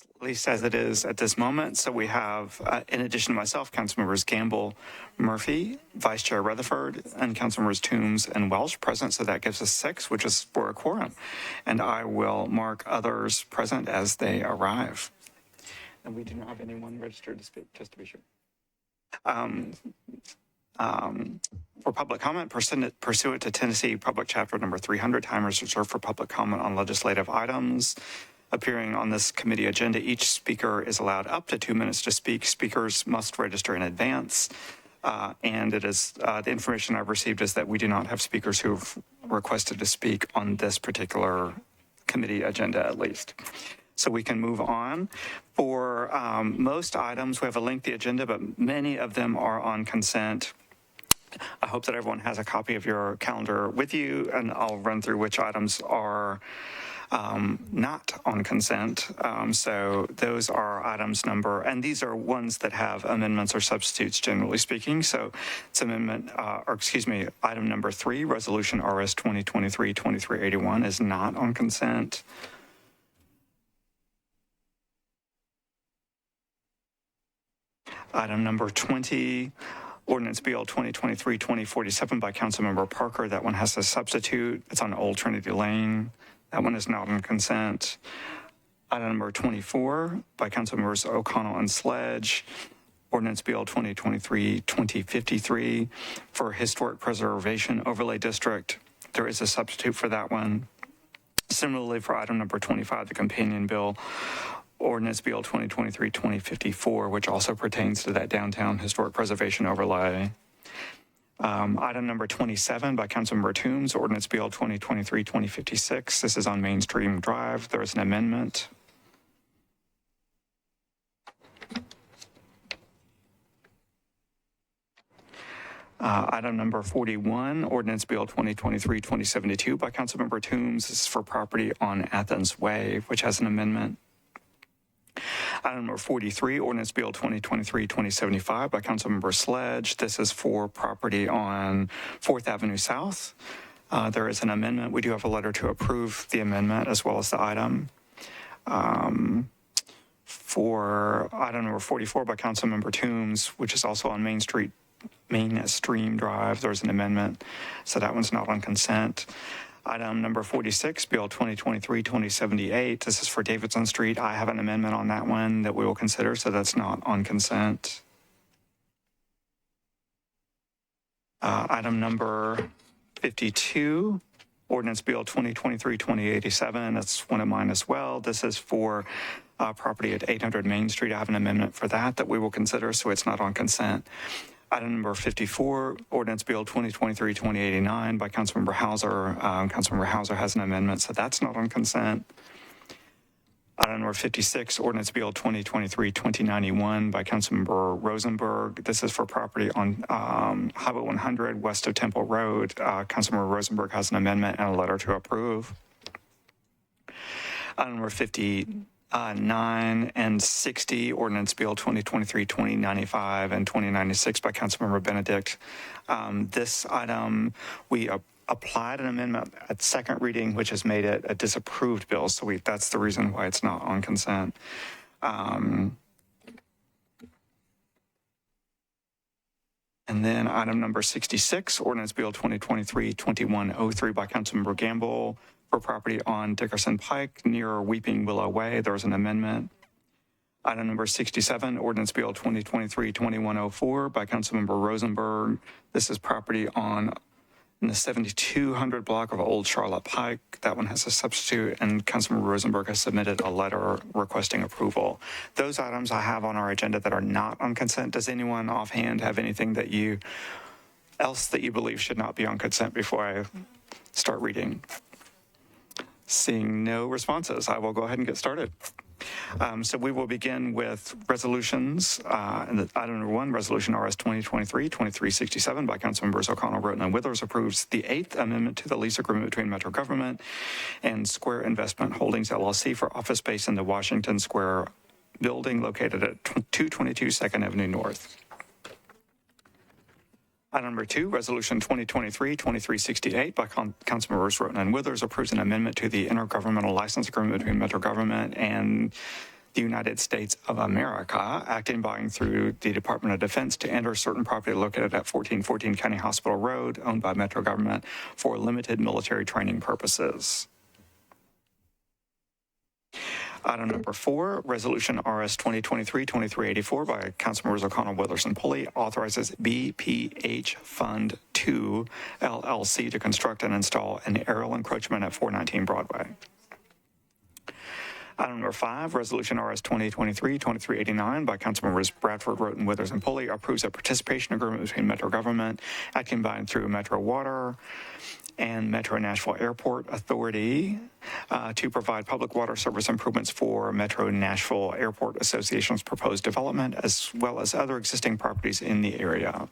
at least as it is at this moment. So we have, in addition to myself, Councilmembers Gamble, Murphy, Vice Chair Rutherford, and Councilmembers Toombs and Welsh present. So that gives us 6, which is for a quorum. And I will mark others present as they arrive. And we do not have anyone registered to speak, just to be sure. For public comment, pursuant to Tennessee Public Chapter number 300, time is reserved for public comment on legislative items appearing on this committee agenda. Each speaker is allowed up to 2 minutes to speak. Speakers must register in advance. And it is the information I've received is that we do not have speakers who have requested to speak on this particular committee agenda, at least. So we can move on. For most items, we have a lengthy agenda, but many of them are on consent. I hope that everyone has a copy of your calendar with you, and I'll run through which items are not on consent. So those are items number, and these are ones that have amendments or substitutes, generally speaking. So it's item number 3, Resolution RS 2023-2381 is not on consent. Item number 20, Ordinance BL 2023-2047 by Councilmember Parker. That one has a substitute. It's on Old Trinity Lane. That one is not on consent. Item number 24 by Councilmembers O'Connell and Sledge. Ordinance BL 2023-2053 for Historic Preservation Overlay District. There is a substitute for that one. Similarly, for item number 25, the companion bill, Ordinance BL 2023-2054, which also pertains to that downtown historic preservation overlay. Item number 27 by Councilmember Toombs, Ordinance BL 2023-2056. This is on Mainstream Drive. There is an amendment. Item number 41, Ordinance BL 2023-2072 by Councilmember Toombs. This is for property on Athens Way, which has an amendment. Item number 43, Ordinance BL 2023-2075 by Councilmember Sledge. This is for property on 4th Avenue South. There is an amendment. We do have a letter to approve the amendment as well as the item. For item number 44 by Councilmember Toombs, which is also on Main Stream Drive, there's an amendment. So that one's not on consent. Item number 46, BL 2023-2078. This is for Davidson Street. I have an amendment on that one that we will consider, so that's not on consent. Item number 52, Ordinance BL 2023-2087. That's one of mine as well. This is for property at 800 Main Street. I have an amendment for that we will consider, so it's not on consent. Item number 54, Ordinance BL 2023-2089 by Councilmember Hauser. Councilmember Hauser has an amendment, so that's not on consent. Item number 56, Ordinance BL 2023-2091 by Councilmember Rosenberg. This is for property on Highway 100 west of Temple Road. Councilmember Rosenberg has an amendment and a letter to approve. Item number 59 and 60, Ordinance BL 2023-2095 and 2096 by Councilmember Benedict. This item, we applied an amendment at second reading, which has made it a disapproved bill. So that's the reason why it's not on consent. And then item number 66, Ordinance BL 2023-2103 by Councilmember Gamble. For property on Dickerson Pike near Weeping Willow Way, there was an amendment. Item number 67, Ordinance BL 2023-2104 by Councilmember Rosenberg. This is property in the 7200 block of Old Charlotte Pike. That one has a substitute, and Councilmember Rosenberg has submitted a letter requesting approval. Those items I have on our agenda that are not on consent. Does anyone offhand have anything else that you believe should not be on consent before I start reading? Seeing no responses, I will go ahead and get started. So we will begin with resolutions. Item number 1, Resolution RS 2023-2367 by Councilmembers O'Connell, Roten, and Withers approves the 8th Amendment to the lease agreement between Metro Government and Square Investment Holdings, LLC for office space in the Washington Square building located at 222 2nd Avenue North. Item number 2, Resolution 2023-2368 by Councilmembers Roten and Withers approves an amendment to the intergovernmental license agreement between Metro Government and the United States of America, acting by and through the Department of Defense to enter certain property located at 1414 County Hospital Road, owned by Metro government, for limited military training purposes. Item number 4, Resolution RS 2023-2384 by Councilmembers O'Connell, Withers, and Pulley authorizes BPH Fund 2 LLC to construct and install an aerial encroachment at 419 Broadway. Item number 5, Resolution RS 2023-2389 by Councilmembers Bradford, Roten, Withers, and Pulley approves a participation agreement between Metro government, acting by and through Metro Water, and Metro Nashville Airport Authority to provide public water service improvements for Metro Nashville Airport Association's proposed development, as well as other existing properties in the area.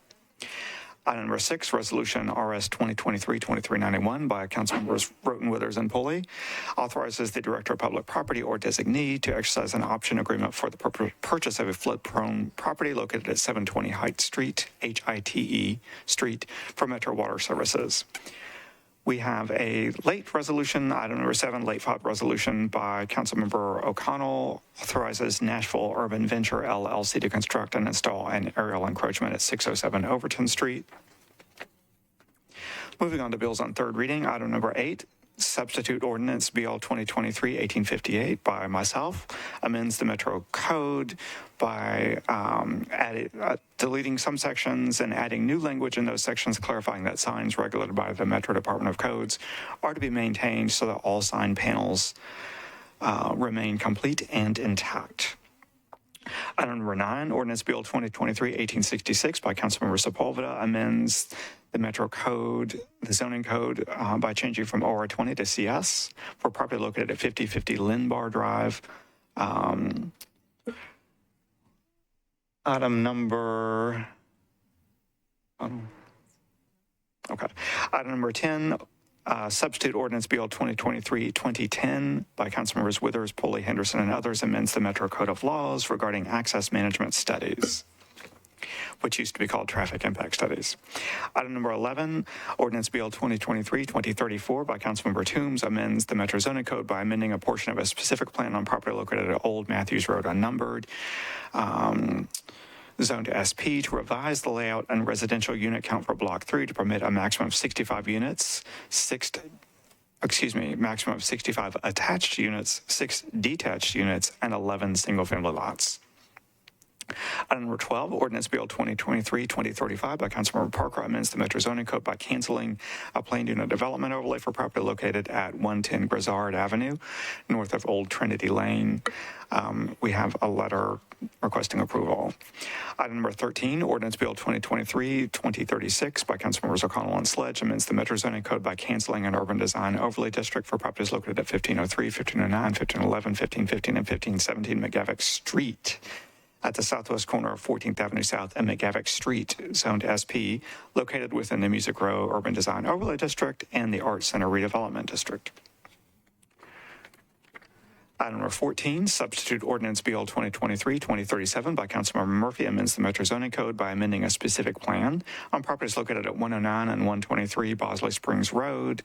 Item number 6, Resolution RS 2023-2391 by Councilmembers Roten, Withers, and Pulley authorizes the Director of Public Property or designee to exercise an option agreement for the purchase of a flood-prone property located at 720 Heights Street, HITE Street, for Metro Water Services. We have a late resolution, item number 7, late filed resolution by Councilmember O'Connell, authorizes Nashville Urban Venture LLC to construct and install an aerial encroachment at 607 Overton Street. Moving on to bills on third reading, item number 8, substitute ordinance BL 2023-1858 by myself, amends the Metro Code by deleting some sections and adding new language in those sections, clarifying that signs regulated by the Metro Department of Codes are to be maintained so that all sign panels remain complete and intact. Item number 9, ordinance BL 2023-1866 by Councilmember Sepulveda amends the Metro Code, the zoning code, by changing from OR20 to CS for property located at 5050 Linbar Drive. Item number 10, substitute ordinance BL 2023-2010 by Councilmembers Withers, Pulley, Henderson, and others amends the Metro Code of Laws regarding access management studies, which used to be called traffic impact studies. Item number 11, ordinance BL 2023-2034 by Councilmember Toombs amends the Metro Zoning Code by amending a portion of a specific plan on property located at Old Matthews Road unnumbered, zoned to SP, to revise the layout and residential unit count for Block 3 to permit a maximum of 65 units, maximum of 65 attached units, 6 detached units, and 11 single-family lots. Item number 12, ordinance BL 2023-2035 by Councilmember Parker amends the Metro Zoning Code by canceling a planned unit development overlay for property located at 110 Grizzard Avenue, north of Old Trinity Lane. We have a letter requesting approval. Item number 13, ordinance BL 2023-2036 by Councilmembers O'Connell and Sledge amends the Metro Zoning Code by canceling an urban design overlay district for properties located at 1503, 1509, 1511, 1515, and 1517 McGavick Street at the southwest corner of 14th Avenue South and McGavick Street, zoned SP, located within the Music Row Urban Design Overlay District and the Arts Center Redevelopment District. Item number 14, substitute ordinance BL 2023-2037 by Councilmember Murphy amends the Metro Zoning Code by amending a specific plan on properties located at 109 and 123 Bosley Springs Road,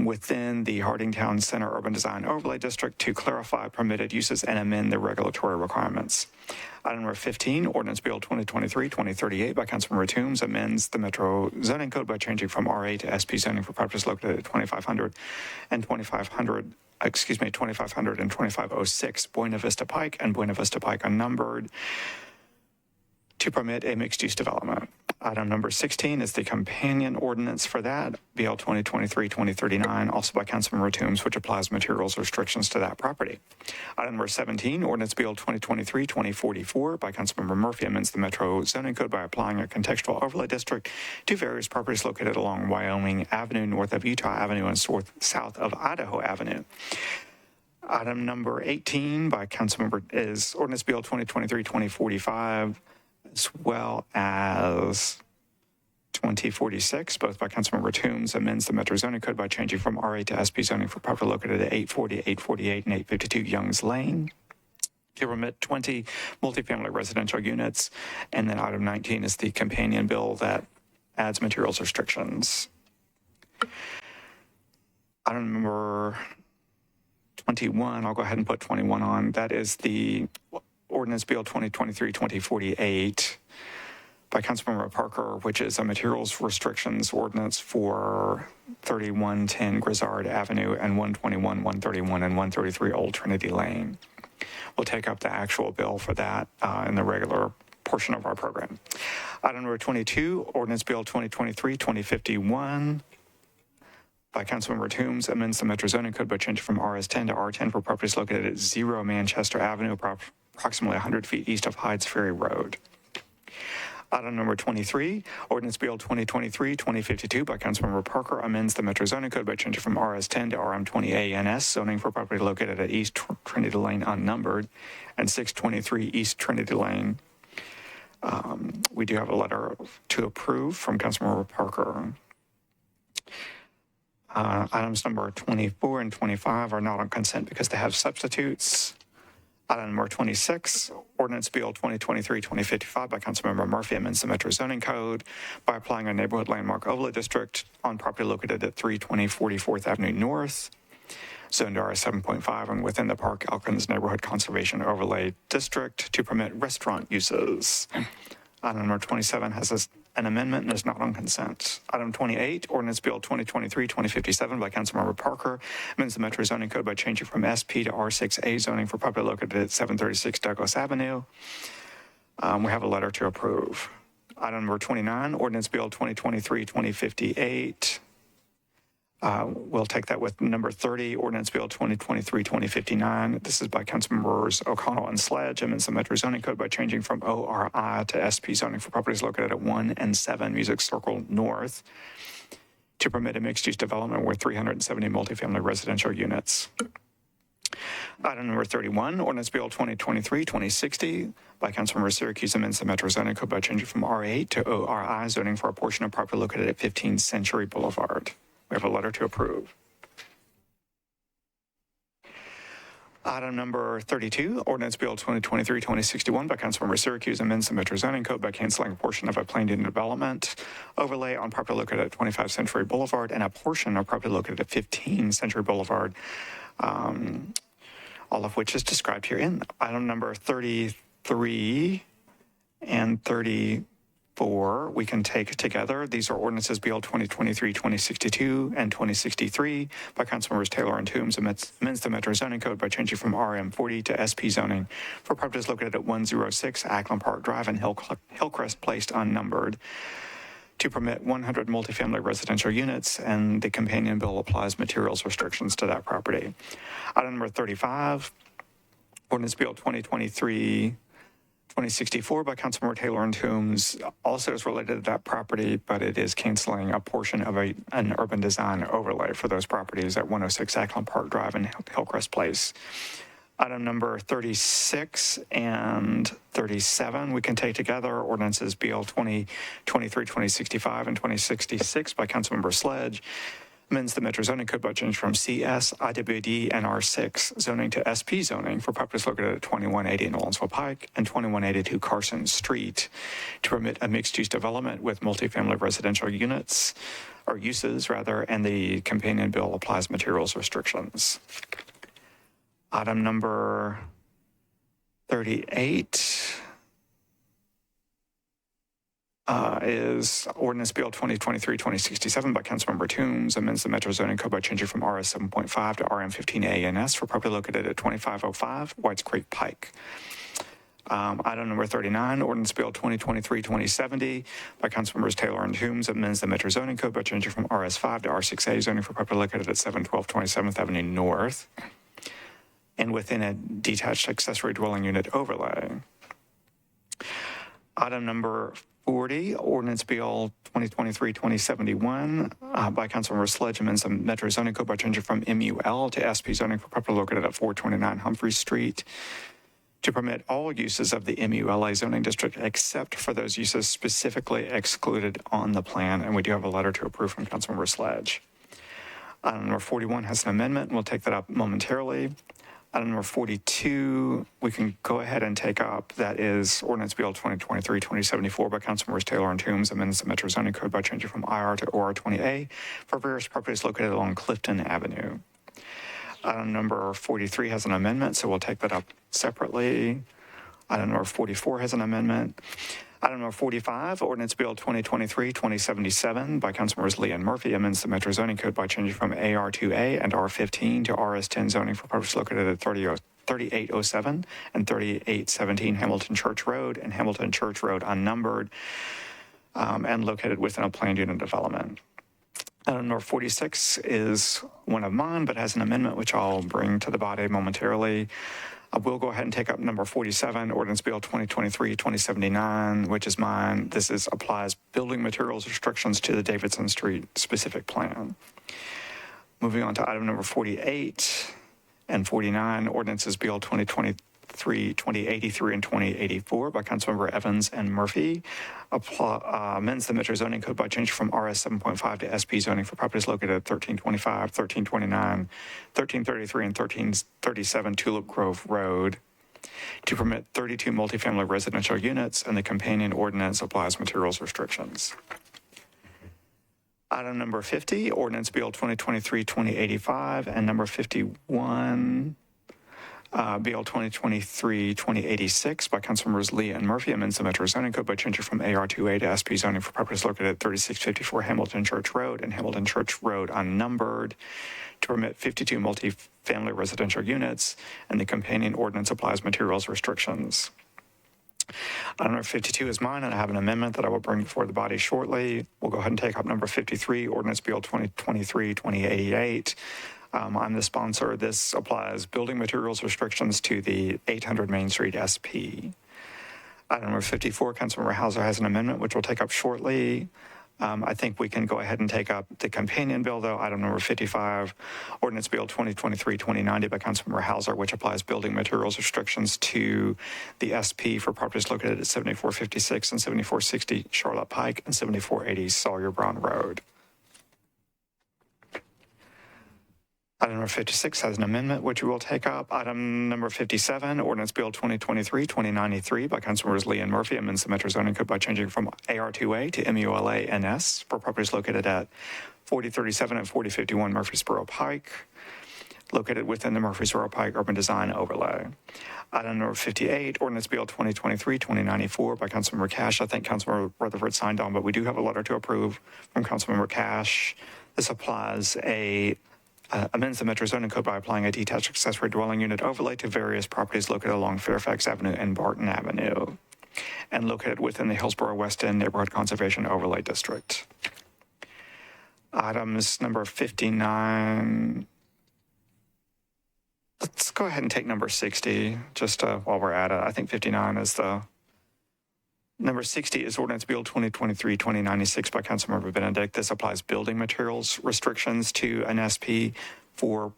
within the Hardingtown Center Urban Design Overlay District to clarify permitted uses and amend the regulatory requirements. Item number 15, ordinance BL 2023-2038 by Councilmember Toombs amends the Metro Zoning Code by changing from RA to SP zoning for properties located at 2500 and 2500 and 2506 Buena Vista Pike and Buena Vista Pike unnumbered to permit a mixed-use development. Item number 16 is the companion ordinance for that, BL 2023-2039, also by Councilmember Toombs, which applies materials restrictions to that property. Item number 17, ordinance BL 2023-2044 by Councilmember Murphy amends the Metro Zoning Code by applying a contextual overlay district to various properties located along Wyoming Avenue, north of Utah Avenue, and south of Idaho Avenue. Item number 18 by Councilmember is ordinance BL 2023-2045, as well as 2046, both by Councilmember Toombs, amends the Metro Zoning Code by changing from RA to SP zoning for property located at 840, 848, and 852 Youngs Lane to permit 20 multifamily residential units. And then item 19 is the companion bill that adds materials restrictions. Item number 21, I'll go ahead and put 21 on. That is the Ordinance Bill 2023-2048 by Councilmember Parker, which is a materials restrictions ordinance for 3110 Grizzard Avenue and 121, 131, and 133 Old Trinity Lane. We'll take up the actual bill for that in the regular portion of our program. Item number 22, Ordinance Bill 2023-2051 by Councilmember Toombs amends the Metro Zoning Code by changing from RS10 to R10 for properties located at 0 Manchester Avenue, approximately 100 feet east of Hydes Ferry Road. Item number 23, Ordinance Bill 2023-2052 by Councilmember Parker amends the Metro Zoning Code by changing from RS10 to RM20ANS zoning for property located at East Trinity Lane unnumbered and 623 East Trinity Lane. We do have a letter to approve from Councilmember Parker. Items number 24 and 25 are not on consent because they have substitutes. Item number 26, Ordinance Bill 2023-2055 by Councilmember Murphy amends the Metro Zoning Code by applying a neighborhood landmark overlay district on property located at 320 44th Avenue North, zoned RS 7.5, and within the Park Elkins Neighborhood Conservation Overlay District to permit restaurant uses. Item number 27 has an amendment and is not on consent. Item 28, Ordinance Bill 2023-2057 by Councilmember Parker amends the Metro Zoning Code by changing from SP to R6A zoning for property located at 736 Douglas Avenue. We have a letter to approve. Item number 29, Ordinance Bill 2023-2058. We'll take that with number 30, Ordinance Bill 2023-2059. This is by Councilmembers O'Connell and Sledge, amends the Metro Zoning Code by changing from ORI to SP zoning for properties located at 1 and 7 Music Circle North to permit a mixed-use development with 370 multifamily residential units. Item number 31, Ordinance Bill 2023-2060 by Councilmember Syracuse amends the Metro Zoning Code by changing from R8 to ORI zoning for a portion of property located at 15 Century Boulevard. We have a letter to approve. Item number 32, Ordinance Bill 2023-2061 by Councilmember Syracuse amends the Metro Zoning Code by canceling a portion of a planned unit development overlay on property located at 25 Century Boulevard and a portion of property located at 15 Century Boulevard, all of which is described here in item number 33 and 34. We can take together. These are ordinances Bill 2023-2062 and 2063 by Councilmembers Taylor and Toombs amends the Metro Zoning Code by changing from RM40 to SP zoning for properties located at 106 Ackland Park Drive and Hillcrest Place unnumbered to permit 100 multifamily residential units, and the companion bill applies materials restrictions to that property. Item number 35, Ordinance Bill 2023-2064 by Councilmember Taylor and Toombs also is related to that property, but it is canceling a portion of an urban design overlay for those properties at 106 Ackland Park Drive and Hillcrest Place. Item number 36 and 37 we can take together. Ordinances Bill 2023-2065 and 2066 by Councilmember Sledge amends the Metro Zoning Code by change from CS, IWD, and R6 zoning to SP zoning for properties located at 2180 Nolensville Pike and 2182 Carson Street to permit a mixed-use development with multifamily residential units, or uses rather, and the companion bill applies materials restrictions. Item number 38 is Ordinance Bill 2023-2067 by Councilmember Toombs amends the Metro Zoning Code by changing from RS 7.5 to RM 15ANS for property located at 2505 Whites Creek Pike. Item number 39, Ordinance Bill 2023-2070 by Councilmembers Taylor and Toombs amends the Metro Zoning Code by changing from RS5 to R6A zoning for property located at 712 27th Avenue North and within a detached accessory dwelling unit overlay. Item number 40, Ordinance Bill 2023-2071 by Councilmember Sledge amends the Metro Zoning Code by changing from MUL to SP zoning for property located at 429 Humphrey Street to permit all uses of the MULA zoning district except for those uses specifically excluded on the plan, and we do have a letter to approve from Councilmember Sledge. Item number 41 has an amendment, and we'll take that up momentarily. Item number 42, we can go ahead and take up. That is Ordinance Bill 2023-2074 by Councilmembers Taylor and Toombs amends the Metro Zoning Code by changing from IR to OR20A for various properties located along Clifton Avenue. Item number 43 has an amendment, so we'll take that up separately. Item number 44 has an amendment. Item number 45, Ordinance Bill 2023-2077 by Councilmembers Lee and Murphy amends the Metro Zoning Code by changing from AR2A and R15 to RS10 zoning for purposes located at 3807 and 3817 Hamilton Church Road and Hamilton Church Road unnumbered and located within a planned unit development. Item number 46 is one of mine, but has an amendment which I'll bring to the body momentarily. I will go ahead and take up number 47, Ordinance Bill 2023-2079, which is mine. This applies building materials restrictions to the Davidson Street specific plan. Moving on to item number 48 and 49, Ordinances Bill 2023-2083 and 2084 by Councilmember Evans and Murphy amends the Metro Zoning Code by changing from RS 7.5 to SP zoning for properties located at 1325, 1329, 1333, and 1337 Tulip Grove Road to permit 32 multifamily residential units, and the companion ordinance applies materials restrictions. Item number 50, Ordinance Bill 2023-2085, and number 51, Bill 2023-2086 by Councilmembers Lee and Murphy amends the Metro Zoning Code by changing from AR2A to SP zoning for properties located at 3654 Hamilton Church Road and Hamilton Church Road unnumbered to permit 52 multifamily residential units, and the companion ordinance applies materials restrictions. Item number 52 is mine, and I have an amendment that I will bring before the body shortly. We'll go ahead and take up number 53, Ordinance Bill 2023-2088. I'm the sponsor. This applies building materials restrictions to the 800 Main Street SP. Item number 54, Councilmember Hauser has an amendment, which we'll take up shortly. I think we can go ahead and take up the companion bill, though. Item number 55, Ordinance Bill 2023-2090 by Councilmember Hauser, which applies building materials restrictions to the SP for properties located at 7456 and 7460 Charlotte Pike and 7480 Sawyer Brown Road. Item number 56 has an amendment, which we will take up. Item number 57, Ordinance Bill 2023-2093 by Councilmembers Lee and Murphy amends the Metro Zoning Code by changing from AR2A to MULA-NS for properties located at 4037 and 4051 Murfreesboro Pike, located within the Murfreesboro Pike Urban Design Overlay. Item number 58, Ordinance Bill 2023-2094 by Councilmember Cash. I think Councilmember Rutherford signed on, but we do have a letter to approve from Councilmember Cash. This applies amends the Metro Zoning Code by applying a detached accessory dwelling unit overlay to various properties located along Fairfax Avenue and Barton Avenue and located within the Hillsborough West End Neighborhood Conservation Overlay District. Items number 59. Let's go ahead and take number 60 just while we're at it. I think 59 is the... Number 60 is Ordinance Bill 2023-2096 by Councilmember Benedict. This applies building materials restrictions to an SP for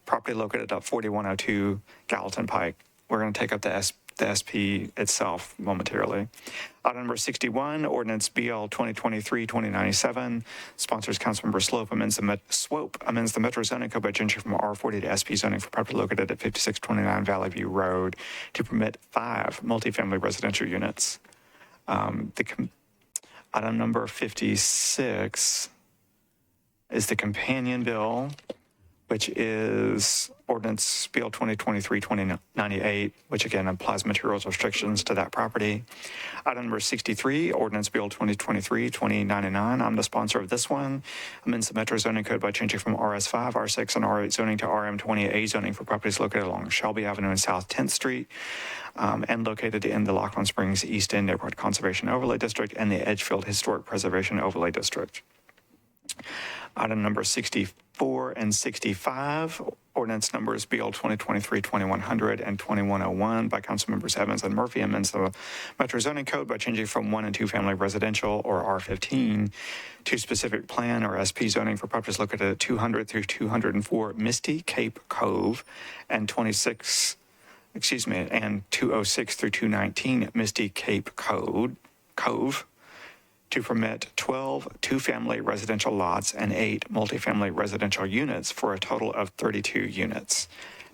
property located at 4102 Gallatin Pike. We're going to take up the SP itself momentarily. Item number 61, Ordinance BL 2023-2097, sponsors Councilmember Swope amends the Metro Zoning Code by changing from R40 to SP zoning for property located at 5629 Valley View Road to permit 5 multifamily residential units. Item number 56 is the companion bill, which is Ordinance Bill 2023-2098, which again applies materials restrictions to that property. Item number 63, Ordinance Bill 2023-2099. I'm the sponsor of this one. Amends the Metro Zoning Code by changing from RS5, R6, and R8 zoning to RM20A zoning for properties located along Shelby Avenue and South 10th Street and located in the Lockland Springs East End Neighborhood Conservation Overlay District and the Edgefield Historic Preservation Overlay District. Item number 64 and 65, ordinance numbers BL 2023-2100 and 2101 by Councilmembers Evans and Murphy amends the Metro Zoning Code by changing from 1 and 2 family residential or R15 to specific plan or SP zoning for properties located at 200 through 204 Misty Cape Cove and 206 through 219 Misty Cape Cove to permit 12 two-family residential lots and 8 multifamily residential units for a total of 32 units.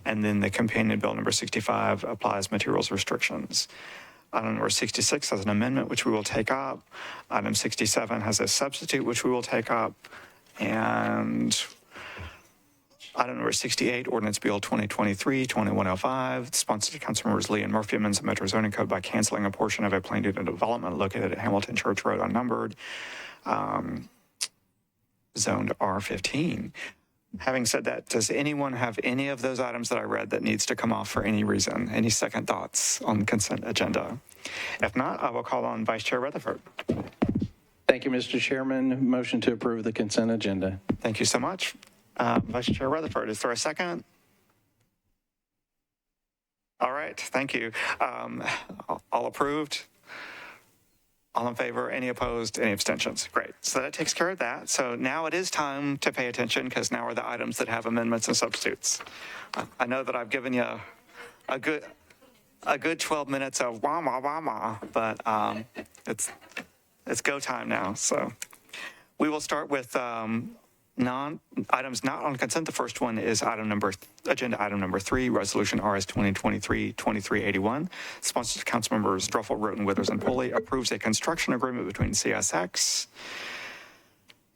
And then the companion bill number 65 applies materials restrictions. Item number 66 has an amendment, which we will take up. Item 67 has a substitute, which we will take up. And Item number 68, Ordinance Bill 2023-2105, sponsored by Councilmembers Lee and Murphy, amends the Metro Zoning Code by canceling a portion of a planned unit development located at Hamilton Church Road unnumbered, zoned R15. Having said that, does anyone have any of those items that I read that needs to come off for any reason? Any second thoughts on the consent agenda? If not, I will call on Vice Chair Rutherford. Thank you, Mr. Chairman. Motion to approve the consent agenda. Thank you so much. Vice Chair Rutherford, is there a second? All right, thank you. All approved? All in favor? Any opposed? Any abstentions? Great. So that takes care of that. So now it is time to pay attention because now are the items that have amendments and substitutes. I know that I've given you a good 12 minutes of wah, wah, wah, wah, but it's go time now. So we will start with items not on consent. The first one is agenda item number 3, Resolution RS 2023-2381. Sponsored Councilmembers Druffel, Roten, Withers, and Pulley, approves a construction agreement between CSX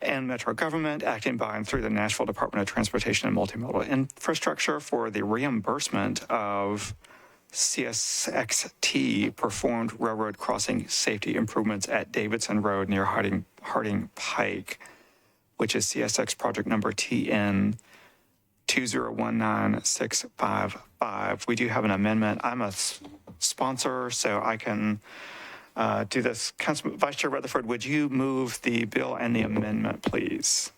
and Metro government, acting by and through the Nashville Department of Transportation and Multimodal Infrastructure for the reimbursement of CSXT performed railroad crossing safety improvements at Davidson Road near Harding Pike, which is CSX project number TN 2019655. We do have an amendment. I'm a sponsor, so I can do this. Vice Chair Rutherford, would you move the bill and the amendment, please?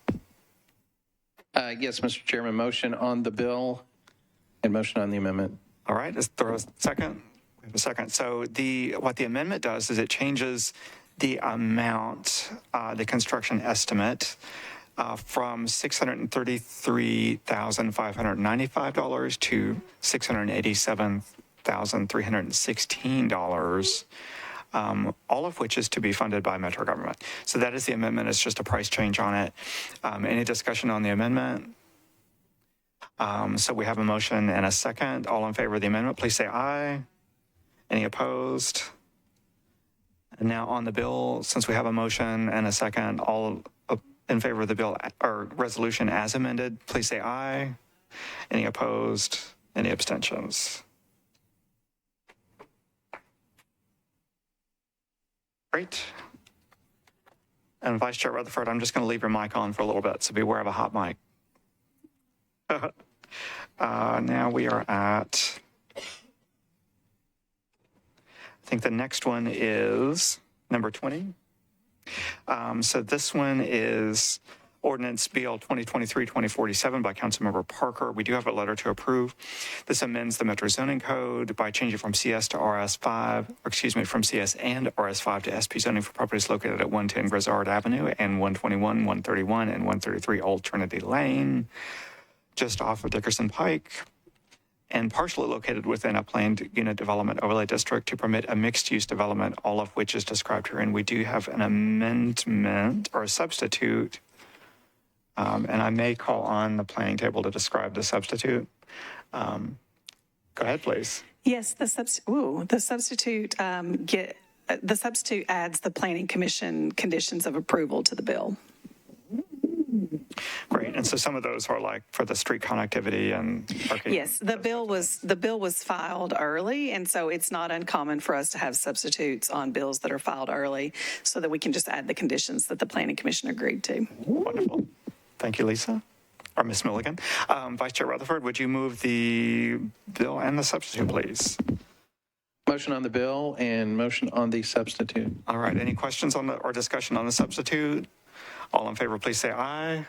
Yes, Mr. Chairman. Motion on the bill and motion on the amendment. All right. Is there a second? We have a second. So what the amendment does is it changes the amount, the construction estimate, from $633,595 to $687,316, all of which is to be funded by Metro government. So that is the amendment. It's just a price change on it. Any discussion on the amendment? So we have a motion and a second. All in favor of the amendment, please say aye. Any opposed? And now on the bill, since we have a motion and a second, all in favor of the bill or resolution as amended, please say aye. Any opposed? Any abstentions? Great. And Vice Chair Rutherford, I'm just going to leave your mic on for a little bit, so beware of a hot mic. Now we are at, I think the next one is number 20. So this one is Ordinance BL 2023-2047 by Councilmember Parker. We do have a letter to approve. This amends the Metro Zoning Code by changing from CS to RS5, or excuse me, from CS and RS5 to SP zoning for properties located at 110 Grizzard Avenue and 121, 131, and 133 Old Trinity Lane, just off of Dickerson Pike, and partially located within a planned unit development overlay district to permit a mixed-use development, all of which is described here. And we do have an amendment or a substitute, and I may call on the planning table to describe the substitute. Go ahead, please. Yes, the substitute adds the Planning Commission conditions of approval to the bill. Great. And so some of those are like for the street connectivity and parking. Yes, the bill was filed early, and so it's not uncommon for us to have substitutes on bills that are filed early so that we can just add the conditions that the Planning Commission agreed to. Wonderful. Thank you, Lisa. Or Ms. Milligan. Vice Chair Rutherford, would you move the bill and the substitute, please? Motion on the bill and motion on the substitute. All right. Any questions on or discussion on the substitute? All in favor, please say aye.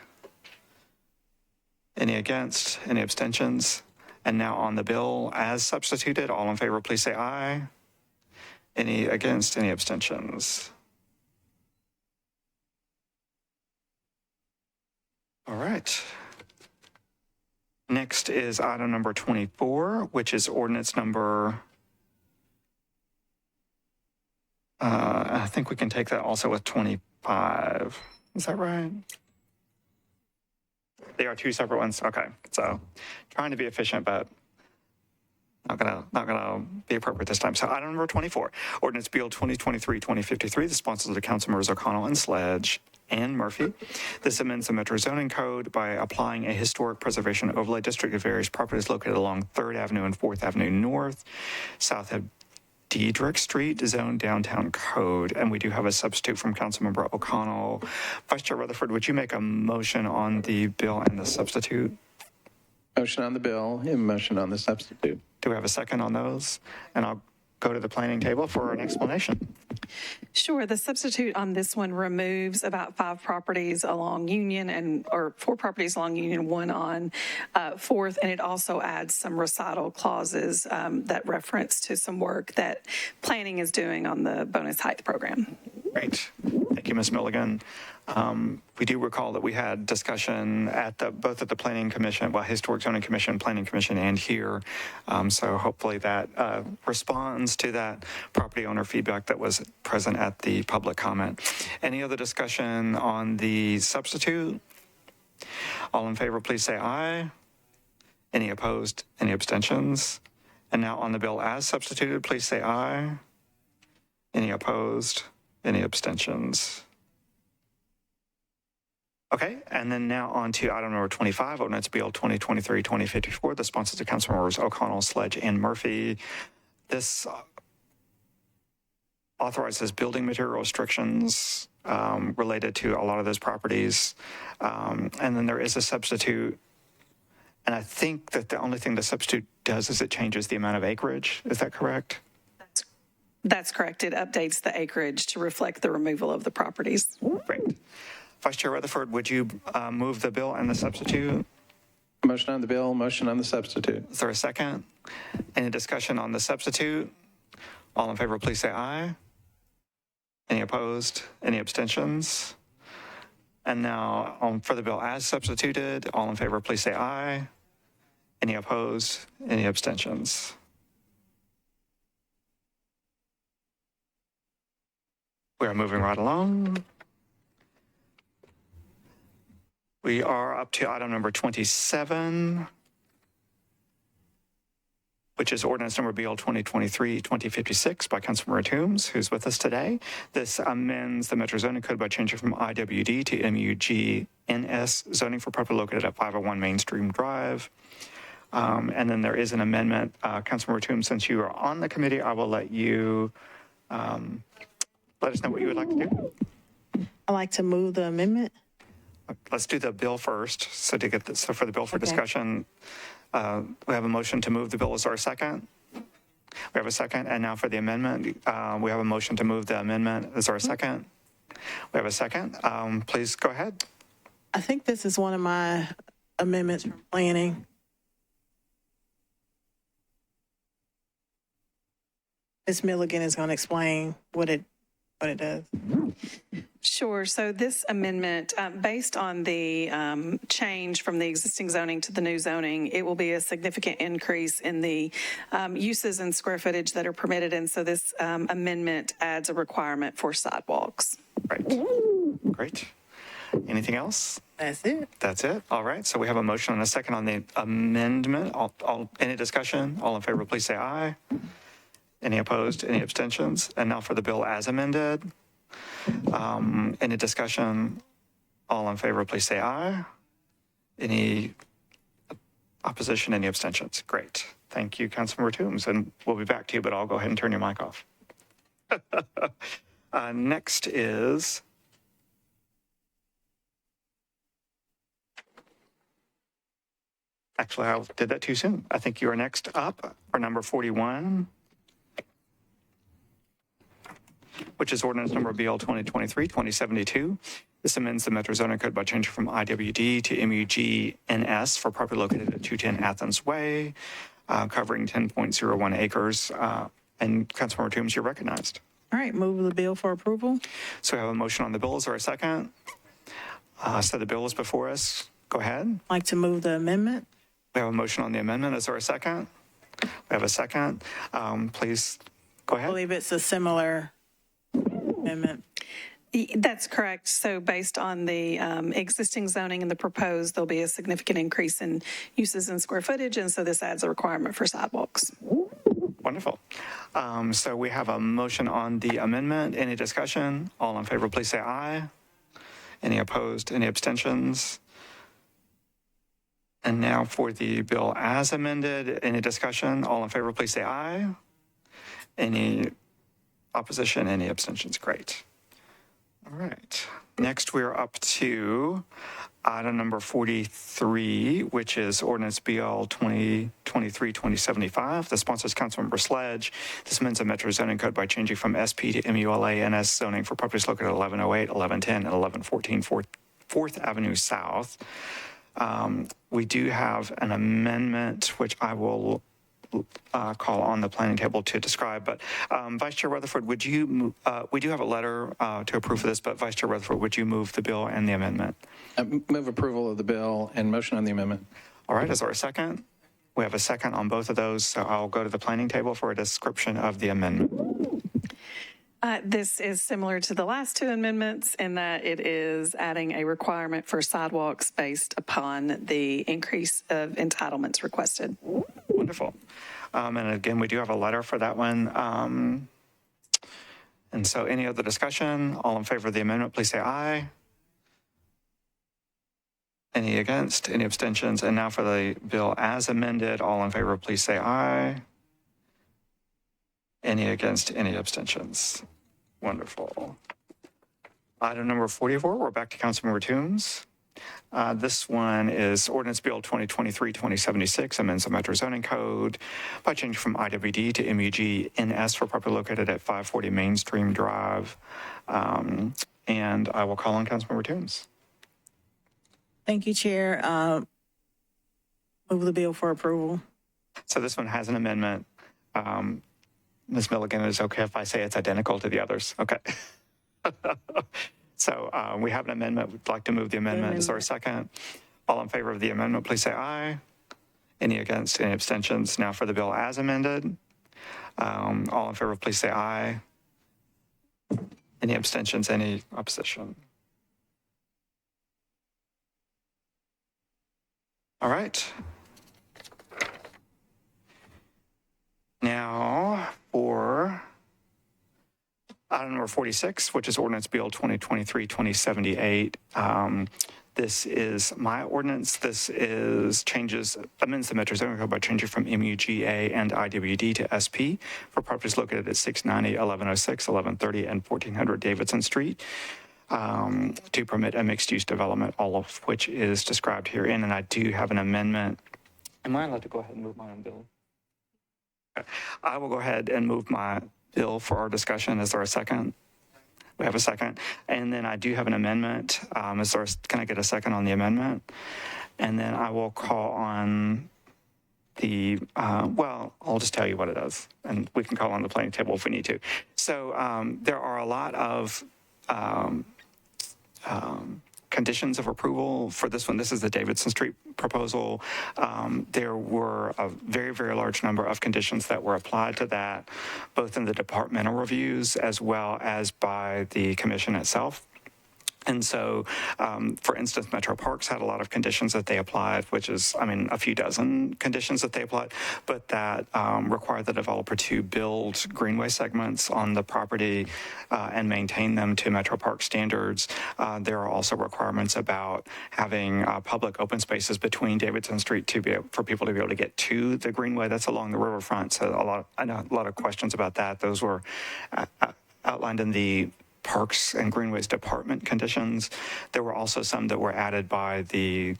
Any against? Any abstentions? And now on the bill as substituted, all in favor, please say aye. Any against? Any abstentions? All right. Next is item number 24, which is ordinance number, I think we can take that also with 25. Is that right? They are two separate ones. Okay, so trying to be efficient, but not gonna be appropriate this time. So item number 24, ordinance BL 2023-2053. The sponsors are the Councilmembers O'Connell and Sledge, Ann Murphy. This amends the Metro zoning code by applying a historic preservation overlay district to various properties located along 3rd Avenue and 4th Avenue North, south of Diedrich Street, zone downtown code. And we do have a substitute from Councilmember O'Connell. Vice Chair Rutherford, would you make a motion on the bill and the substitute? Motion on the bill and motion on the substitute. Do we have a second on those? And I'll go to the planning table for an explanation. Sure. The substitute on this one removes about 5 properties along Union or 4 properties along Union, 1 on 4th, and it also adds some recital clauses that reference to some work that planning is doing on the bonus height program. Great. Thank you, Ms. Milligan. We do recall that we had discussion at both at the Planning Commission, Historic Zoning Commission, Planning Commission, and here. So hopefully that responds to that property owner feedback that was present at the public comment. Any other discussion on the substitute? All in favor, please say aye. Any opposed? Any abstentions? And now on the bill as substituted, please say aye. Any opposed? Any abstentions? Okay, and then now on to item number 25, Ordinance Bill 2023-2054. The sponsors are Councilmembers O'Connell, Sledge, and Murphy. This authorizes building material restrictions related to a lot of those properties. And then there is a substitute. And I think that the only thing the substitute does is it changes the amount of acreage. Is that correct? That's correct. It updates the acreage to reflect the removal of the properties. Great. Vice Chair Rutherford, would you move the bill and the substitute? Motion on the bill, motion on the substitute. Is there a second? Any discussion on the substitute? All in favor, please say aye. Any opposed? Any abstentions? And now for the bill as substituted, all in favor, please say aye. Any opposed? Any abstentions? We are moving right along. We are up to item number 27, which is ordinance number BL 2023-2056 by Councilmember Toombs, who's with us today. This amends the Metro zoning code by changing from IWD to MUGNS zoning for property located at 501 Mainstream Drive. And then there is an amendment. Councilmember Toombs, since you are on the committee, I will let you let us know what you would like to do. I'd like to move the amendment. Let's do the bill first. So to get this, so for the bill for discussion, we have a motion to move the bill. Is there a second? We have a second. And now for the amendment, we have a motion to move the amendment. Is there a second? We have a second. Please go ahead. I think this is one of my amendments from planning. Ms. Milligan is going to explain what it does. Sure. So this amendment, based on the change from the existing zoning to the new zoning, it will be a significant increase in the uses and square footage that are permitted. And so this amendment adds a requirement for sidewalks. Right. Great. Anything else? That's it. That's it. All right. So we have a motion and a second on the amendment. Any discussion? All in favor, please say aye. Any opposed? Any abstentions? And now for the bill as amended. Any discussion? All in favor, please say aye. Any opposition? Any abstentions? Great. Thank you, Councilmember Toombs. And we'll be back to you, but I'll go ahead and turn your mic off. Next is actually, I did that too soon. I think you are next up for number 41. Which is ordinance number BL 2023-2072. This amends the Metro zoning code by changing from IWD to MUGNS for property located at 210 Athens Way, covering 10.01 acres. And Councilmember Toombs, you're recognized. All right, move the bill for approval. So we have a motion on the bill. Is there a second? So the bill is before us. Go ahead. I'd like to move the amendment. We have a motion on the amendment. Is there a second? We have a second. Please go I ahead. believe it's a similar amendment. That's correct. So based on the existing zoning and the proposed, there'll be a significant increase in uses and square footage. And so this adds a requirement for sidewalks. Wonderful. So we have a motion on the amendment. Any discussion? All in favor, please say aye. Any opposed? Any abstentions? And now for the bill as amended. Any discussion? All in favor, please say aye. Any opposition? Any abstentions? Great. All right. Next, we're up to item number 43, which is ordinance BL 2023-2075. The sponsor is Councilmember Sledge. This amends the Metro zoning code by changing from SP to MULA NS zoning for properties located at 1108, 1110, and 1114 4th Avenue South. We do have an amendment, which I will call on the planning table to describe. But Vice Chair Rutherford, would you, we do have a letter to approve of this, but Vice Chair Rutherford, would you move the bill and the amendment? Move approval of the bill and motion on the amendment. All right, is there a second? We have a second on both of those, so I'll go to the planning table for a description of the amendment. This is similar to the last two amendments in that it is adding a requirement for sidewalks based upon the increase of entitlements requested. Wonderful. And again, we do have a letter for that one. And so any other discussion? All in favor of the amendment, please say aye. Any against? Any abstentions? And now for the bill as amended, all in favor, please say aye. Any against? Any abstentions? Wonderful. Item number 44, we're back to Councilmember Toombs. This one is Ordinance Bill 2023-2076, amends the Metro Zoning Code by changing from IWD to MUG NS for property located at 540 Mainstream Drive. And I will call on Councilmember Toombs. Thank you, Chair. Move the bill for approval. So this one has an amendment. Ms. Milligan, is it okay if I say it's identical to the others? Okay. So we have an amendment. We'd like to move the amendment. Is there a second? All in favor of the amendment, please say aye. Any against? Any abstentions? Now for the bill as amended. All in favor, please say aye. Any abstentions? Any opposition? All right. Now for item number 46, which is ordinance BL 2023-2078. This is my ordinance. This is amends the Metro Zoning Code by changing from MUGA and IWD to SP for properties located at 690, 1106, 1130, and 1400 Davidson Street to permit a mixed-use development, all of which is described herein. And I do have an amendment. Am I allowed to go ahead and move my own bill? I will go ahead and move my bill for our discussion. Is there a second? We have a second. And then I do have an amendment. Can I get a second on the amendment? And then I will call on the, I'll just tell you what it is, and we can call on the planning table if we need to. So there are a lot of conditions of approval for this one. This is the Davidson Street proposal. There were a very, very large number of conditions that were applied to that, both in the departmental reviews as well as by the commission itself. And so, for instance, Metro Parks had a lot of conditions that they applied, which is, a few dozen conditions that they applied, but that required the developer to build greenway segments on the property and maintain them to Metro Park standards. There are also requirements about having public open spaces between Davidson Street for people to be able to get to the greenway that's along the riverfront. So I know a lot of questions about that. Those were outlined in the Parks and Greenways Department conditions. There were also some that were added by the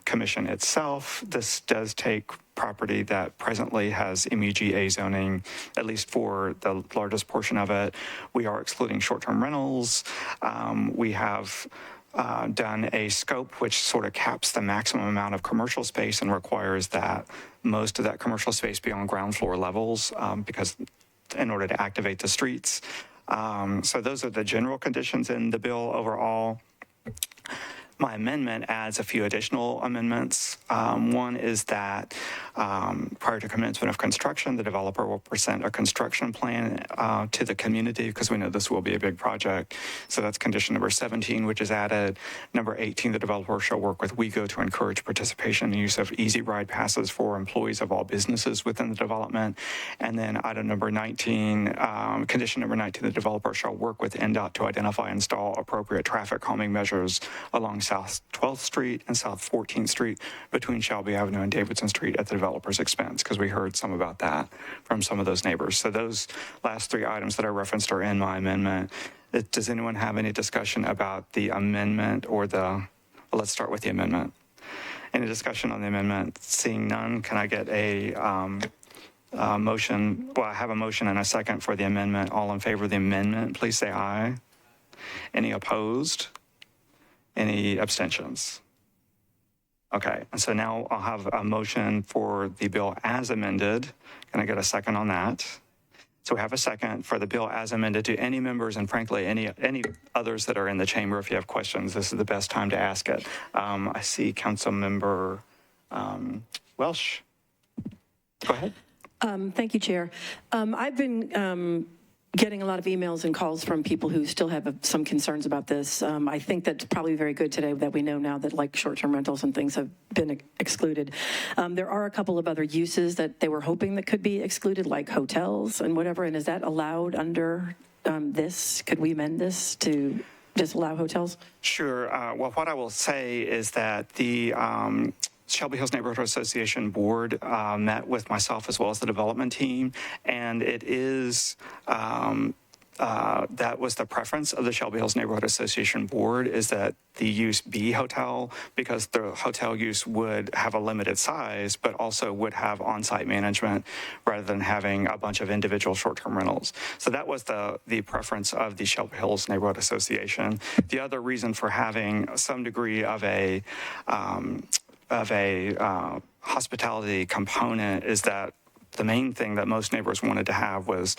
commission itself. This does take property that presently has MUGA zoning, at least for the largest portion of it. We are excluding short-term rentals. We have done a scope which sort of caps the maximum amount of commercial space and requires that most of that commercial space be on ground floor levels because in order to activate the streets. So those are the general conditions in the bill overall. my amendment adds a few additional amendments. One is that prior to commencement of construction, the developer will present a construction plan to the community, because we know this will be a big project. So that's condition number 17, which is added. Number 18, the developer shall work with WeGo to encourage participation and use of easy ride passes for employees of all businesses within the development. And then item number 19, condition number 19, the developer shall work with NDOT to identify and install appropriate traffic calming measures along South 12th Street and South 14th Street between Shelby Avenue and Davidson Street at the developer's expense, because we heard some about that from some of those neighbors. So those last three items that I referenced are in my amendment. Does anyone have any discussion about the amendment or let's start with the amendment. Any discussion on the amendment? Seeing none, can I get a motion? Well, I have a motion and a second for the amendment. All in favor of the amendment, please say aye. Any opposed? Any abstentions? Okay, and so now I'll have a motion for the bill as amended. Can I get a second on that? So we have a second for the bill as amended. To any members, and frankly, any others that are in the chamber, if you have questions, this is the best time to ask it. I see Council Member Welsh. Go ahead. Thank you, Chair. I've been getting a lot of emails and calls from people who still have some concerns about this. I think that's probably very good today that we know now that like short-term rentals and things have been excluded. There are a couple of other uses that they were hoping that could be excluded, like hotels and whatever. And is that allowed under this? Could we amend this to just allow hotels? Sure. Well, what I will say is that the Shelby Hills Neighborhood Association Board met with myself as well as the development team, and it is that was the preference of the Shelby Hills Neighborhood Association Board, is that the use be hotel, because the hotel use would have a limited size, but also would have on-site management rather than having a bunch of individual short-term rentals. So that was the preference of the Shelby Hills Neighborhood Association. The other reason for having some degree of a hospitality component is that the main thing that most neighbors wanted to have was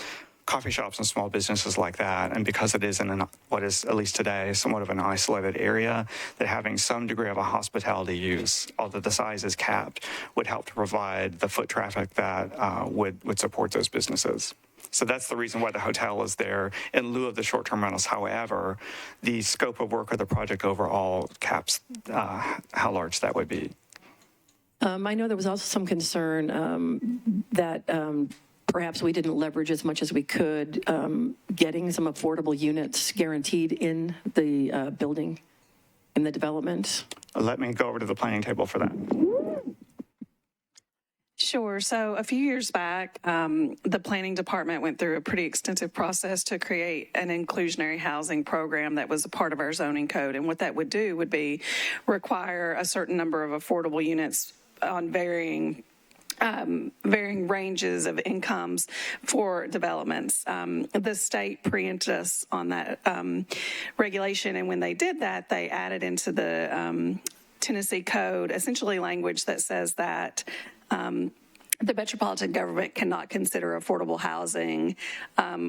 coffee shops and small businesses like that. And because it is in what is, at least today, somewhat of an isolated area, that having some degree of a hospitality use, although the size is capped, would help to provide the foot traffic that would support those businesses. So that's the reason why the hotel is there in lieu of the short-term rentals. However, the scope of work of the project overall caps how large that would be. I know there was also some concern that perhaps we didn't leverage as much as we could getting some affordable units guaranteed in the building, in the development. Let me go over to the planning table for that. Sure. So a few years back, the planning department went through a pretty extensive process to create an inclusionary housing program that was a part of our zoning code. And what that would do would be require a certain number of affordable units on varying ranges of incomes for developments. The state preempted us on that regulation, and when they did that, they added into the Tennessee code essentially language that says that the Metropolitan government cannot consider affordable housing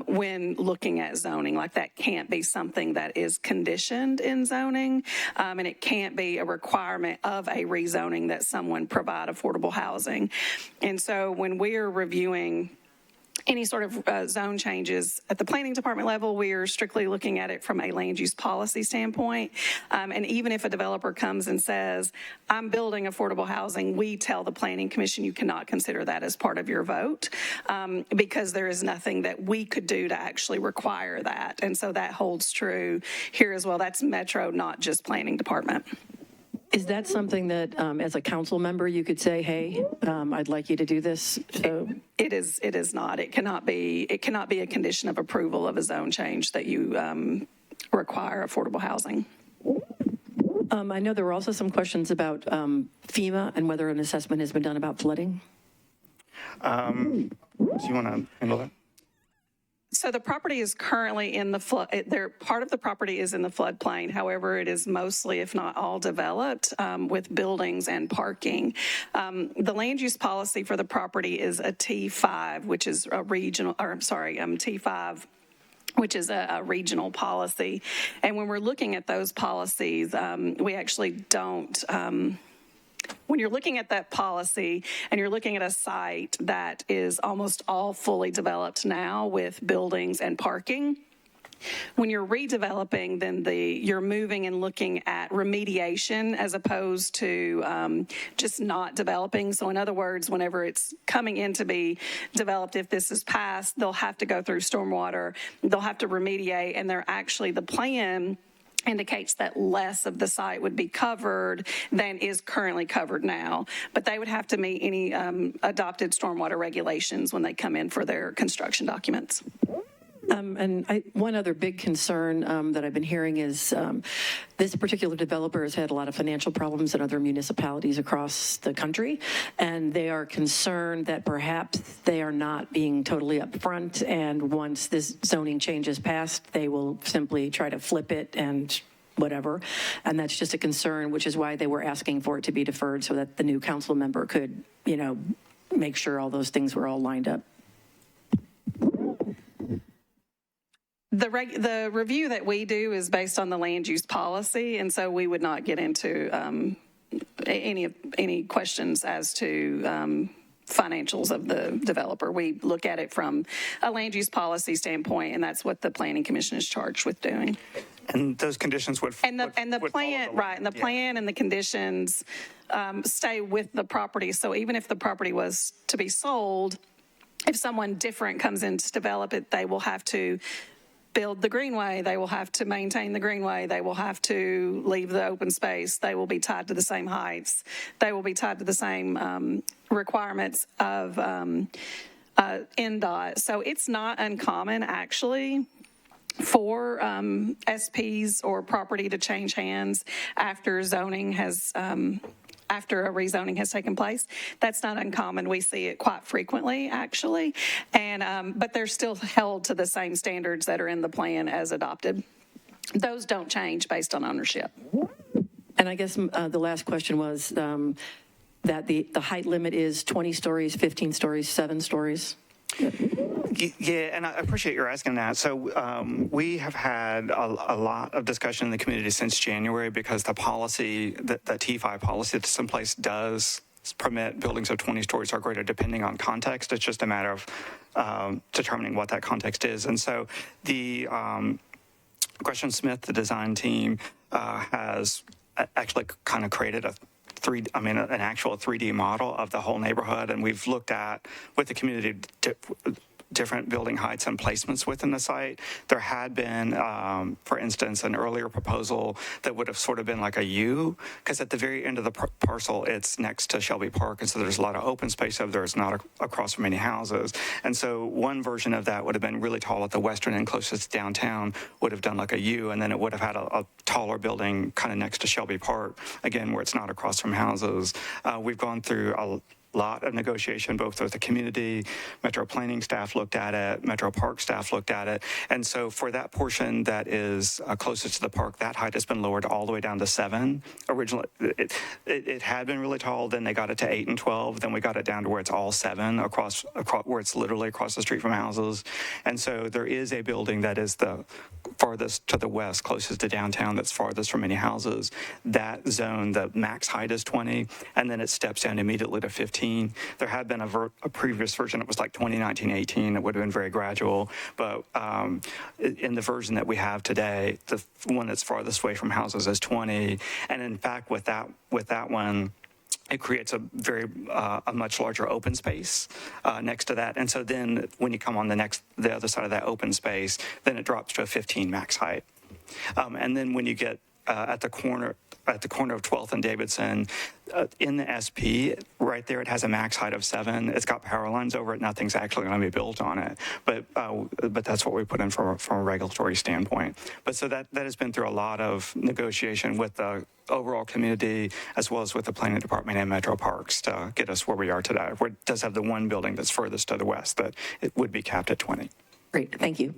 when looking at zoning. Like, that can't be something that is conditioned in zoning, and it can't be a requirement of a rezoning that someone provide affordable housing. And so when we're reviewing any sort of zone changes at the planning department level, we are strictly looking at it from a land use policy standpoint. And even if a developer comes and says, I'm building affordable housing, we tell the planning commission you cannot consider that as part of your vote, because there is nothing that we could do to actually require that. And so that holds true here as well. That's Metro, not just planning department. Is that something that, as a council member, you could say, "Hey, I'd like you to do this"? So it is not. It cannot be a condition of approval of a zone change that you require affordable housing. I know there were also some questions about FEMA and whether an assessment has been done about flooding. Do you want to handle that? So the property is currently in the flood. Part of the property is in the floodplain. However, it is mostly, if not all, developed with buildings and parking. The land use policy for the property is a T5, which is a regional, or I'm sorry, T5 which is a regional policy. And when we're looking at those policies, we actually don't, when you're looking at that policy and you're looking at a site that is almost all fully developed now with buildings and parking, when you're redeveloping, then you're moving and looking at remediation as opposed to just not developing. So in other words, whenever it's coming in to be developed, if this is passed, they'll have to go through stormwater, they'll have to remediate, and the plan indicates that less of the site would be covered than is currently covered now. But they would have to meet any adopted stormwater regulations when they come in for their construction documents. One other big concern that I've been hearing is this particular developer has had a lot of financial problems in other municipalities across the country, and they are concerned that perhaps they are not being totally upfront, and once this zoning change is passed, they will simply try to flip it and whatever. And that's just a concern, which is why they were asking for it to be deferred so that the new council member could, make sure all those things were all lined up. The review that we do is based on the land use policy, and so we would not get into any questions as to financials of the developer. We look at it from a land use policy standpoint, and that's what the Planning Commission is charged with doing. And those conditions would And the plan, right, and the plan and the conditions stay with the property. So even if the property was to be sold, if someone different comes in to develop it, they will have to build the greenway, they will have to maintain the greenway, they will have to leave the open space, they will be tied to the same heights, they will be tied to the same requirements of NDOT. So it's not uncommon, actually, for SPs or property to change hands after zoning has after a rezoning has taken place. That's not uncommon. We see it quite frequently, actually. And but they're still held to the same standards that are in the plan as adopted. Those don't change based on ownership. And I guess the last question was that the height limit is 20 stories, 15 stories, 7 stories. Yeah, and I appreciate your asking that. So we have had a lot of discussion in the community since January because the policy, the T5 policy that's in place does permit buildings of 20 stories or greater depending on context. It's just a matter of determining what that context is. And so the Gresham Smith, the design team, has actually kind of created an actual 3D model of the whole neighborhood, and we've looked at with the community different building heights and placements within the site. There had been, for instance, an earlier proposal that would have sort of been like a U, because at the very end of the parcel, it's next to Shelby Park, and so there's a lot of open space over there. It's not across from any houses. And so one version of that would have been really tall at the western end closest downtown, would have done like a U, and then it would have had a taller building kind of next to Shelby Park, again, where it's not across from houses. We've gone through a lot of negotiation, both with the community, Metro Planning staff looked at it, Metro Park staff looked at it. And so for that portion that is closest to the park, that height has been lowered all the way down to 7. Originally, it had been really tall, then they got it to 8 and 12, then we got it down to where it's all 7 across where it's literally across the street from houses. And so there is a building that is the farthest to the west, closest to downtown, that's farthest from any houses. That zone, the max height is 20, and then it steps down immediately to 15. There had been a previous version, it was like 2019-18, it would have been very gradual, but in the version that we have today, the one that's farthest away from houses is 20, and in fact with that one, it creates a much larger open space next to that. And so then when you come on the other side of that open space, then it drops to a 15 max height. And then when you get at the corner of 12th and Davidson, in the SP, right there, it has a max height of 7. It's got power lines over it. Nothing's actually going to be built on it. But that's what we put in from a regulatory standpoint. But so that has been through a lot of negotiation with the overall community, as well as with the planning department and Metro Parks to get us where we are today. It does have the one building that's furthest to the west that it would be capped at 20. Great, thank you.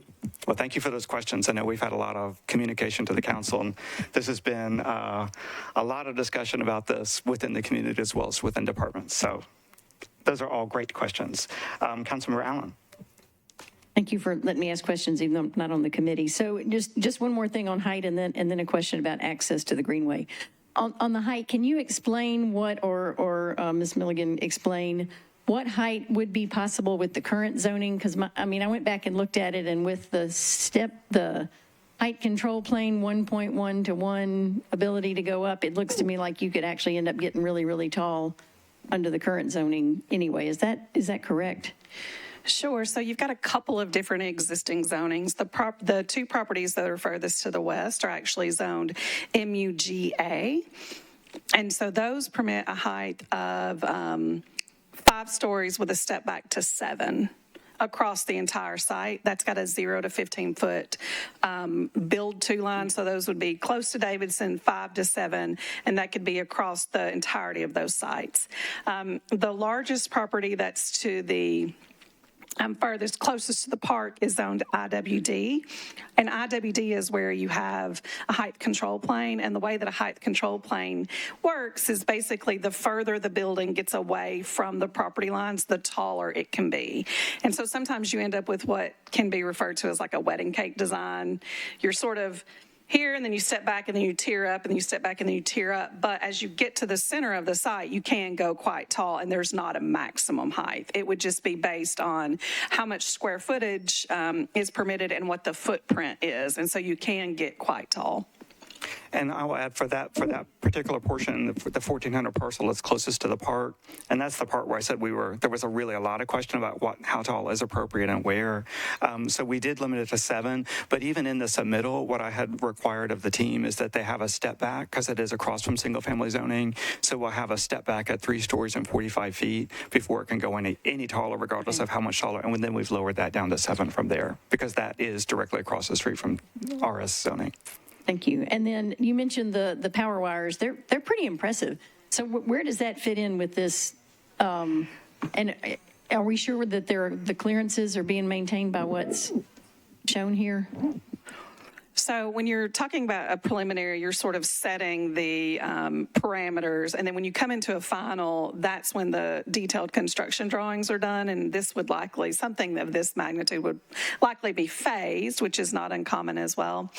Well, thank you for those questions. I know we've had a lot of communication to the council, and this has been a lot of discussion about this within the community as well as within departments. So those are all great questions. Councilmember Allen. Thank you for letting me ask questions, even though I'm not on the committee. So just one more thing on height, and then a question about access to the Greenway. On the height, can you explain what, or Ms. Milligan explain what height would be possible with the current zoning? Because I went back and looked at it, and with the height control plane 1.1 to 1 ability to go up, it looks to me like you could actually end up getting really, really tall under the current zoning anyway. Is that correct? Sure. So you've got a couple of different existing zonings. The two properties that are furthest to the west are actually zoned MUGA. And so those permit a height of 5 stories with a step back to 7 across the entire site. That's got a 0 to 15 foot build to line. So those would be close to Davidson, 5 to 7, and that could be across the entirety of those sites. The largest property that's to the furthest, closest to the park is zoned IWD. And IWD is where you have a height control plane. And the way that a height control plane works is basically the further the building gets away from the property lines, the taller it can be. And so sometimes you end up with what can be referred to as like a wedding cake design. You're sort of here, and then you step back, and then you tear up, and then you step back, and then you tear up. But as you get to the center of the site, you can go quite tall, and there's not a maximum height. It would just be based on how much square footage is permitted and what the footprint is. And so you can get quite tall. And I will add for that particular portion, the 1,400 parcel that's closest to the park, and that's the part where I said there was a lot of question about how tall is appropriate and where. So we did limit it to 7, but even in the submittal, what I had required of the team is that they have a step back, because it is across from single family zoning. So we'll have a step back at 3 stories and 45 feet before it can go any taller, regardless of how much taller. And then we've lowered that down to 7 from there, because that is directly across the street from RS zoning. Thank you. And then you mentioned the power wires. They're pretty impressive. So where does that fit in with this? And are we sure that the clearances are being maintained by what's shown here? So when you're talking about a preliminary, you're sort of setting the parameters. And then when you come into a final, that's when the detailed construction drawings are done. And this would likely, something of this magnitude would likely be phased, which is not uncommon as well.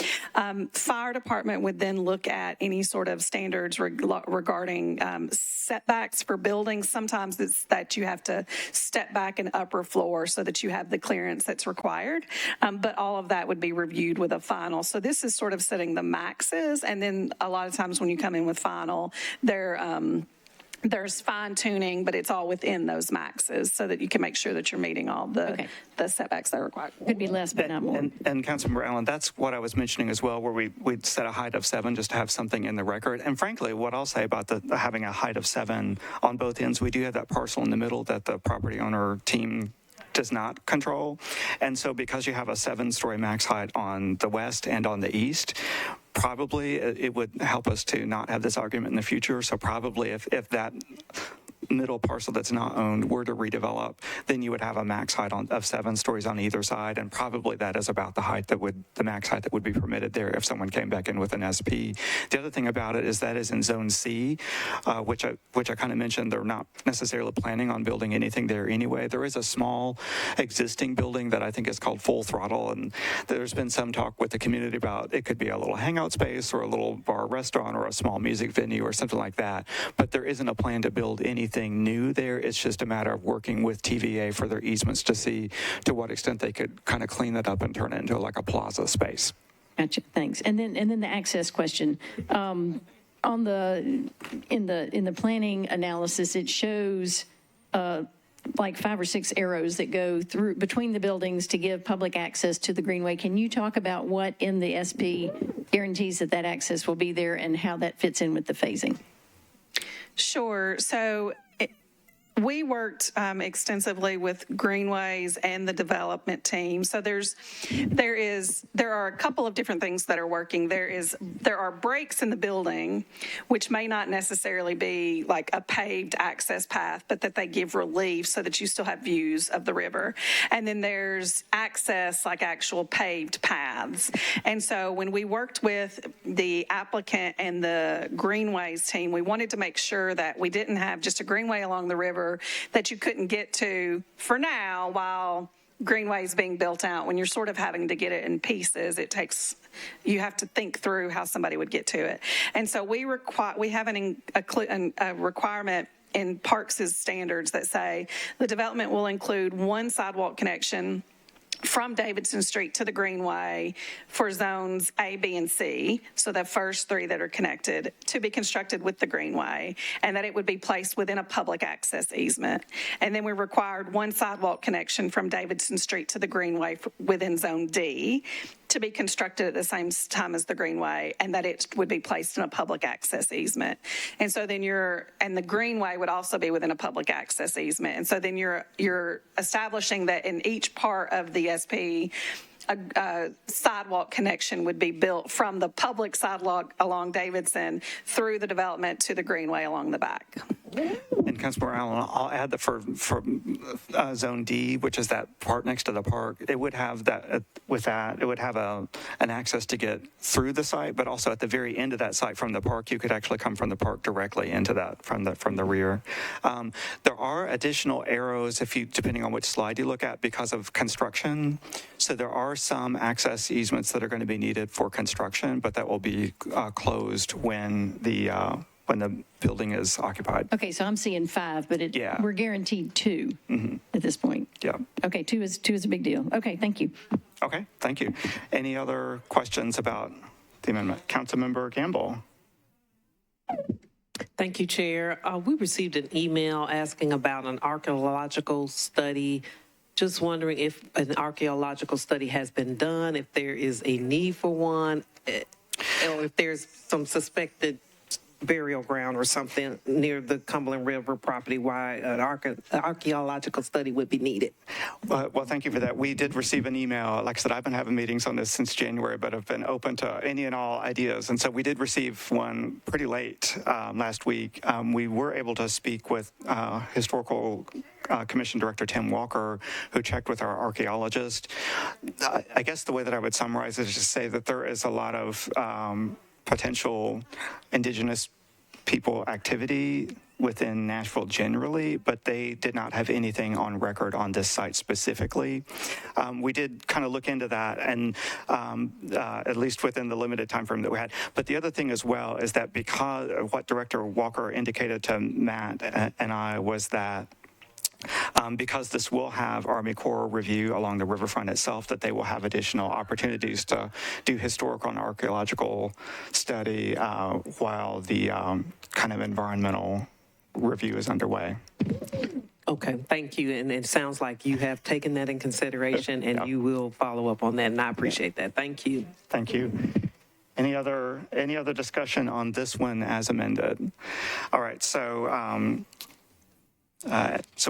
Fire department would then look at any sort of standards regarding setbacks for buildings. Sometimes it's that you have to step back an upper floor so that you have the clearance that's required. But all of that would be reviewed with a final. So this is sort of setting the maxes, and then a lot of times when you come in with final, there's fine tuning, but it's all within those maxes so that you can make sure that you're meeting all the setbacks that are required. Could be less, but not more. And Councilmember Allen, that's what I was mentioning as well, where we'd set a height of 7 just to have something in the record. And frankly, what I'll say about having a height of 7 on both ends, we do have that parcel in the middle that the property owner team does not control. And so because you have a 7-story max height on the west and on the east, probably it would help us to not have this argument in the future. So probably if that middle parcel that's not owned were to redevelop, then you would have a max height of 7 stories on either side, and probably that is about the max height that would be permitted there if someone came back in with an SP. The other thing about it is that is in Zone C, which I kind of mentioned. They're not necessarily planning on building anything there anyway. There is a small existing building that I think is called Full Throttle, and there's been some talk with the community about it could be a little hangout space or a little bar restaurant or a small music venue or something like that. But there isn't a plan to build anything new there. It's just a matter of working with TVA for their easements to see to what extent they could kind of clean that up and turn it into like a plaza space. Gotcha. Thanks. And then the access question. In the planning analysis, it shows like 5 or 6 arrows that go through between the buildings to give public access to the Greenway. Can you talk about what in the SP guarantees that access will be there and how that fits in with the phasing? Sure. So we worked extensively with Greenways and the development team. So there are a couple of different things that are working. There are breaks in the building, which may not necessarily be like a paved access path, but that they give relief so that you still have views of the river. And then there's access, like actual paved paths. And so when we worked with the applicant and the Greenways team, we wanted to make sure that we didn't have just a greenway along the river that you couldn't get to for now while greenway is being built out, when you're sort of having to get it in pieces, you have to think through how somebody would get to it. And so we have a requirement in Parks' standards that say the development will include one sidewalk connection from Davidson Street to the Greenway for zones A, B, and C, so the first three that are connected, to be constructed with the Greenway, and that it would be placed within a public access easement. And then we required one sidewalk connection from Davidson Street to the Greenway within Zone D to be constructed at the same time as the Greenway, and that it would be placed in a public access easement. And so then and the Greenway would also be within a public access easement. And so then you're establishing that in each part of the SP, a sidewalk connection would be built from the public sidewalk along Davidson through the development to the Greenway along the back. And Councilmember Allen, I'll add that for Zone D, which is that part next to the park, it would have that, it would have an access to get through the site, but also at the very end of that site from the park, you could actually come from the park directly into that from the rear. There are additional arrows, depending on which slide you look at, because of construction. So there are some access easements that are going to be needed for construction, but that will be closed when the building is occupied. Okay, so I'm seeing 5, but we're guaranteed 2 at this point. Yeah. Okay, 2 is a big deal. Okay, thank you. Okay, thank you. Any other questions about the amendment? Councilmember Gamble. Thank you, Chair. We received an email asking about an archaeological study. Just wondering if an archaeological study has been done, if there is a need for one, or if there's some suspected burial ground or something near the Cumberland River property, why an archaeological study would be needed. Well, thank you for that. We did receive an email. Like I said, I've been having meetings on this since January, but have been open to any and all ideas. And so we did receive one pretty late last week. We were able to speak with Historical Commission Director Tim Walker, who checked with our archaeologist. I guess the way that I would summarize it is to say that there is a lot of potential indigenous people activity within Nashville generally, but they did not have anything on record on this site specifically. We did kind of look into that, and at least within the limited time frame that we had. But the other thing as well is that because of what Director Walker indicated to Matt and I was that because this will have Army Corps review along the riverfront itself, that they will have additional opportunities to do historical and archaeological study while the kind of environmental review is underway. Okay, thank you. And it sounds like you have taken that in consideration and you will follow up on that, and I appreciate that. Thank you. Thank you. Any other discussion on this one as amended? All right, so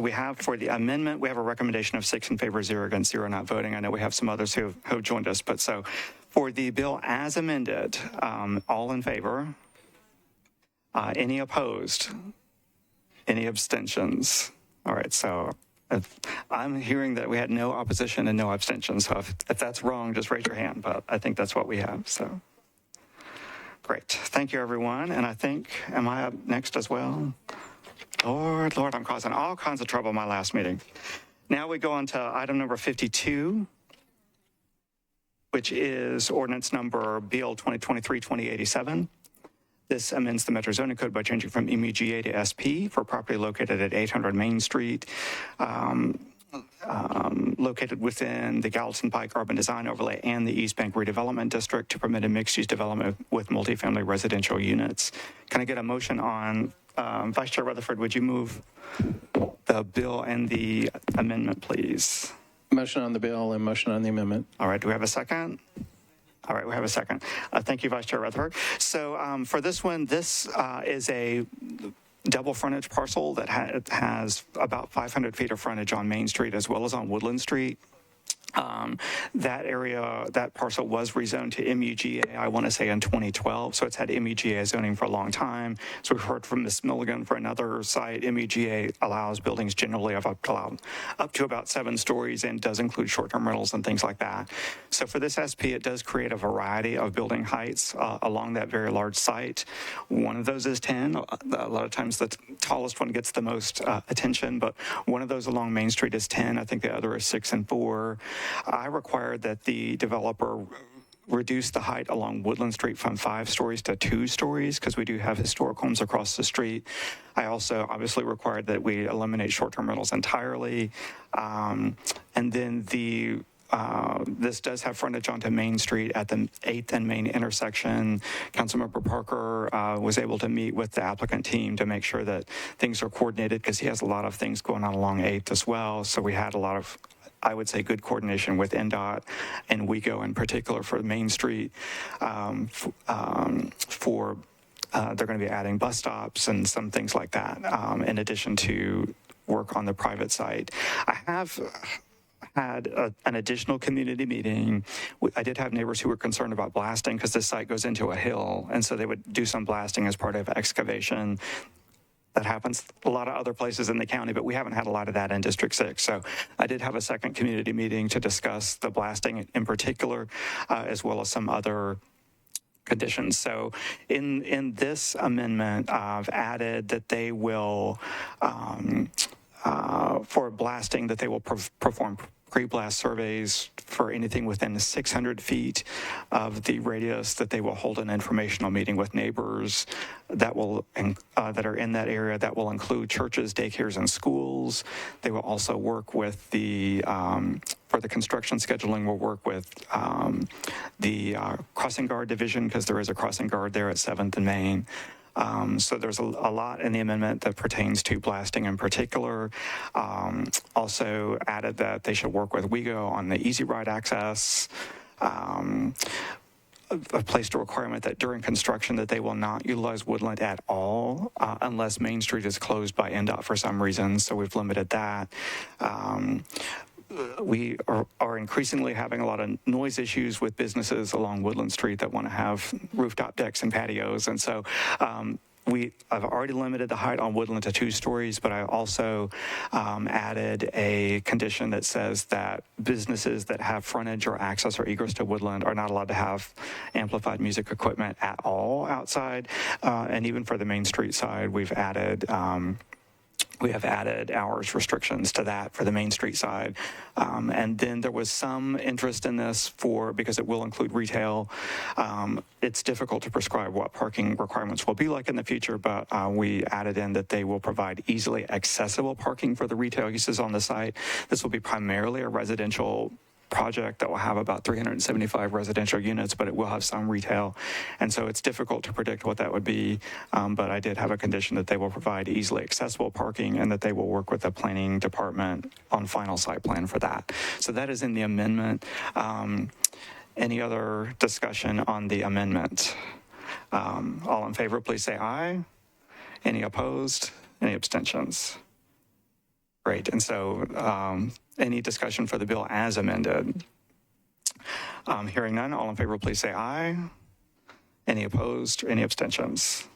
we have, for the amendment, we have a recommendation of 6 in favor, 0 against, 0 not voting. I know we have some others who have joined us, but so for the bill as amended, all in favor? Any opposed? Any abstentions? All right, so I'm hearing that we had no opposition and no abstentions. So if that's wrong, just raise your hand, but I think that's what we have, so. Great, thank you, everyone. And I think, am I up next as well? Lord, I'm causing all kinds of trouble in my last meeting. Now we go on to item number 52, which is ordinance number BL 2023-2087. This amends the Metro Zoning Code by changing from MEGA to SP for property located at 800 Main Street, located within the Gallatin Pike Urban Design Overlay and the East Bank Redevelopment District to permit a mixed-use development with multifamily residential units. Can I get a motion on Vice Chair Rutherford, would you move the bill and the amendment, please? Motion on the bill and motion on the amendment. All right, do we have a second? All right, we have a second. Thank you, Vice Chair Rutherford. So for this one, this is a double frontage parcel that has about 500 feet of frontage on Main Street as well as on Woodland Street. That area, that parcel was rezoned to MUGA, I want to say in 2012. So it's had MUGA zoning for a long time. So we've heard from Ms. Milligan for another site. MUGA allows buildings generally of up to about 7 stories and does include short-term rentals and things like that. So for this SP, it does create a variety of building heights along that very large site. One of those is 10. A lot of times the tallest one gets the most attention, but one of those along Main Street is 10. I think the other is 6 and 4. I required that the developer reduce the height along Woodland Street from 5 stories to 2 stories because we do have historic homes across the street. I also obviously required that we eliminate short-term rentals entirely. And then this does have frontage onto Main Street at the 8th and Main intersection. Councilmember Parker was able to meet with the applicant team to make sure that things are coordinated because he has a lot of things going on along 8th as well. So we had a lot of, I would say, good coordination with NDOT and WEGO in particular for Main Street. They're going to be adding bus stops and some things like that, in addition to work on the private site. I have had an additional community meeting. I did have neighbors who were concerned about blasting because this site goes into a hill, and so they would do some blasting as part of excavation. That happens a lot of other places in the county, but we haven't had a lot of that in District 6. So I did have a second community meeting to discuss the blasting in particular, as well as some other conditions. So in this amendment, I've added that they will, for blasting, that they will perform pre-blast surveys for anything within 600 feet of the radius, that they will hold an informational meeting with neighbors that will that are in that area. That will include churches, daycares, and schools. They will also work with the for the construction scheduling. We'll work with the crossing guard division because there is a crossing guard there at 7th and Main. So there's a lot in the amendment that pertains to blasting in particular. Also added that they should work with WEGO on the easy ride access. Placed a requirement that during construction that they will not utilize Woodland at all unless Main Street is closed by NDOT for some reason. So we've limited that. We are increasingly having a lot of noise issues with businesses along Woodland Street that want to have rooftop decks and patios. And so I've already limited the height on Woodland to 2 stories, but I also added a condition that says that businesses that have frontage or access or egress to Woodland are not allowed to have amplified music equipment at all outside. And even for the Main Street side, we have added hours restrictions to that for the Main Street side. And then there was some interest in this because it will include retail. It's difficult to prescribe what parking requirements will be like in the future, but we added in that they will provide easily accessible parking for the retail uses on the site. This will be primarily a residential project that will have about 375 residential units, but it will have some retail. And so it's difficult to predict what that would be. But I did have a condition that they will provide easily accessible parking and that they will work with the planning department on final site plan for that. So that is in the amendment. Any other discussion on the amendment? All in favor, please say aye. Any opposed? Any abstentions? Great. And so any discussion for the bill as amended? Hearing none, all in favor, please say aye. Any opposed? Any abstentions?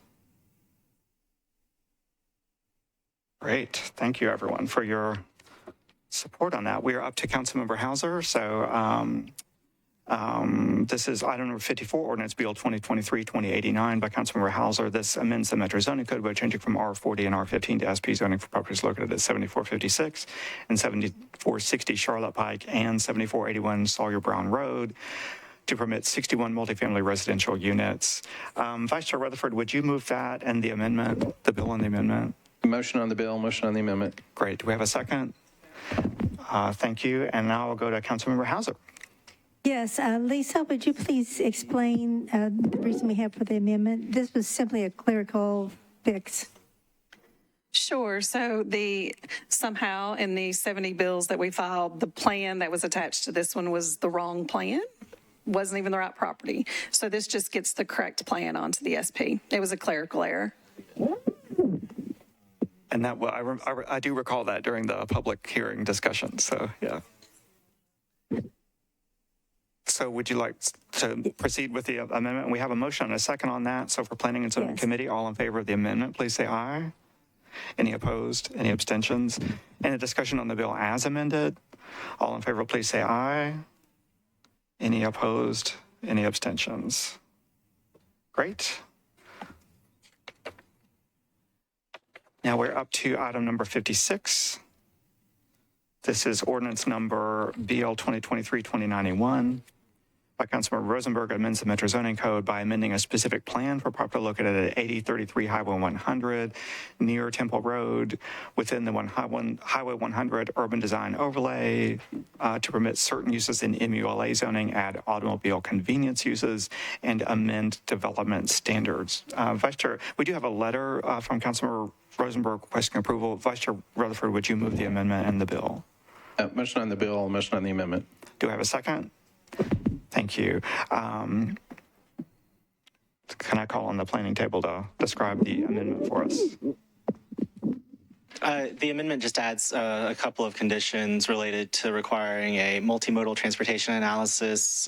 Great. Thank you, everyone, for your support on that. We are up to Councilmember Hauser. So this is item number 54, Ordinance Bill 2023-2089 by Councilmember Hauser. This amends the Metro Zoning Code by changing from R40 and R15 to SP zoning for properties located at 7456 and 7460 Charlotte Pike and 7481 Sawyer Brown Road to permit 61 multifamily residential units. Vice Chair Rutherford, would you move that and the amendment, the bill and the amendment? Motion on the bill, motion on the amendment. Great. Do we have a second? Thank you. And now I'll go to Councilmember Hauser. Yes, Lisa, would you please explain the reason we have for the amendment? This was simply a clerical fix. Sure. So somehow in the 70 bills that we filed, the plan that was attached to this one was the wrong plan. Wasn't even the right property. So this just gets the correct plan onto the SP. It was a clerical error. And that I do recall that during the public hearing discussion. So, yeah. So would you like to proceed with the amendment? We have a motion and a second on that. So for Planning and Zoning Yes. Committee, all in favor of the amendment, please say aye. Any opposed? Any abstentions? Any discussion on the bill as amended? All in favor, please say aye. Any opposed? Any abstentions? Great. Now we're up to item number 56. This is ordinance number BL 2023-2091. By Councilmember Rosenberg, amends the Metro Zoning Code by amending a specific plan for property located at 8033 Highway 100 near Temple Road within the Highway 100 Urban Design Overlay to permit certain uses in MULA zoning, add automobile convenience uses, and amend development standards. Vice Chair, we do have a letter from Councilmember Rosenberg requesting approval. Vice Chair Rutherford, would you move the amendment and the bill? Motion on the bill, motion on the amendment. Do I have a second? Thank you. Can I call on the planning table to describe the amendment for us? The amendment just adds a couple of conditions related to requiring a multimodal transportation analysis,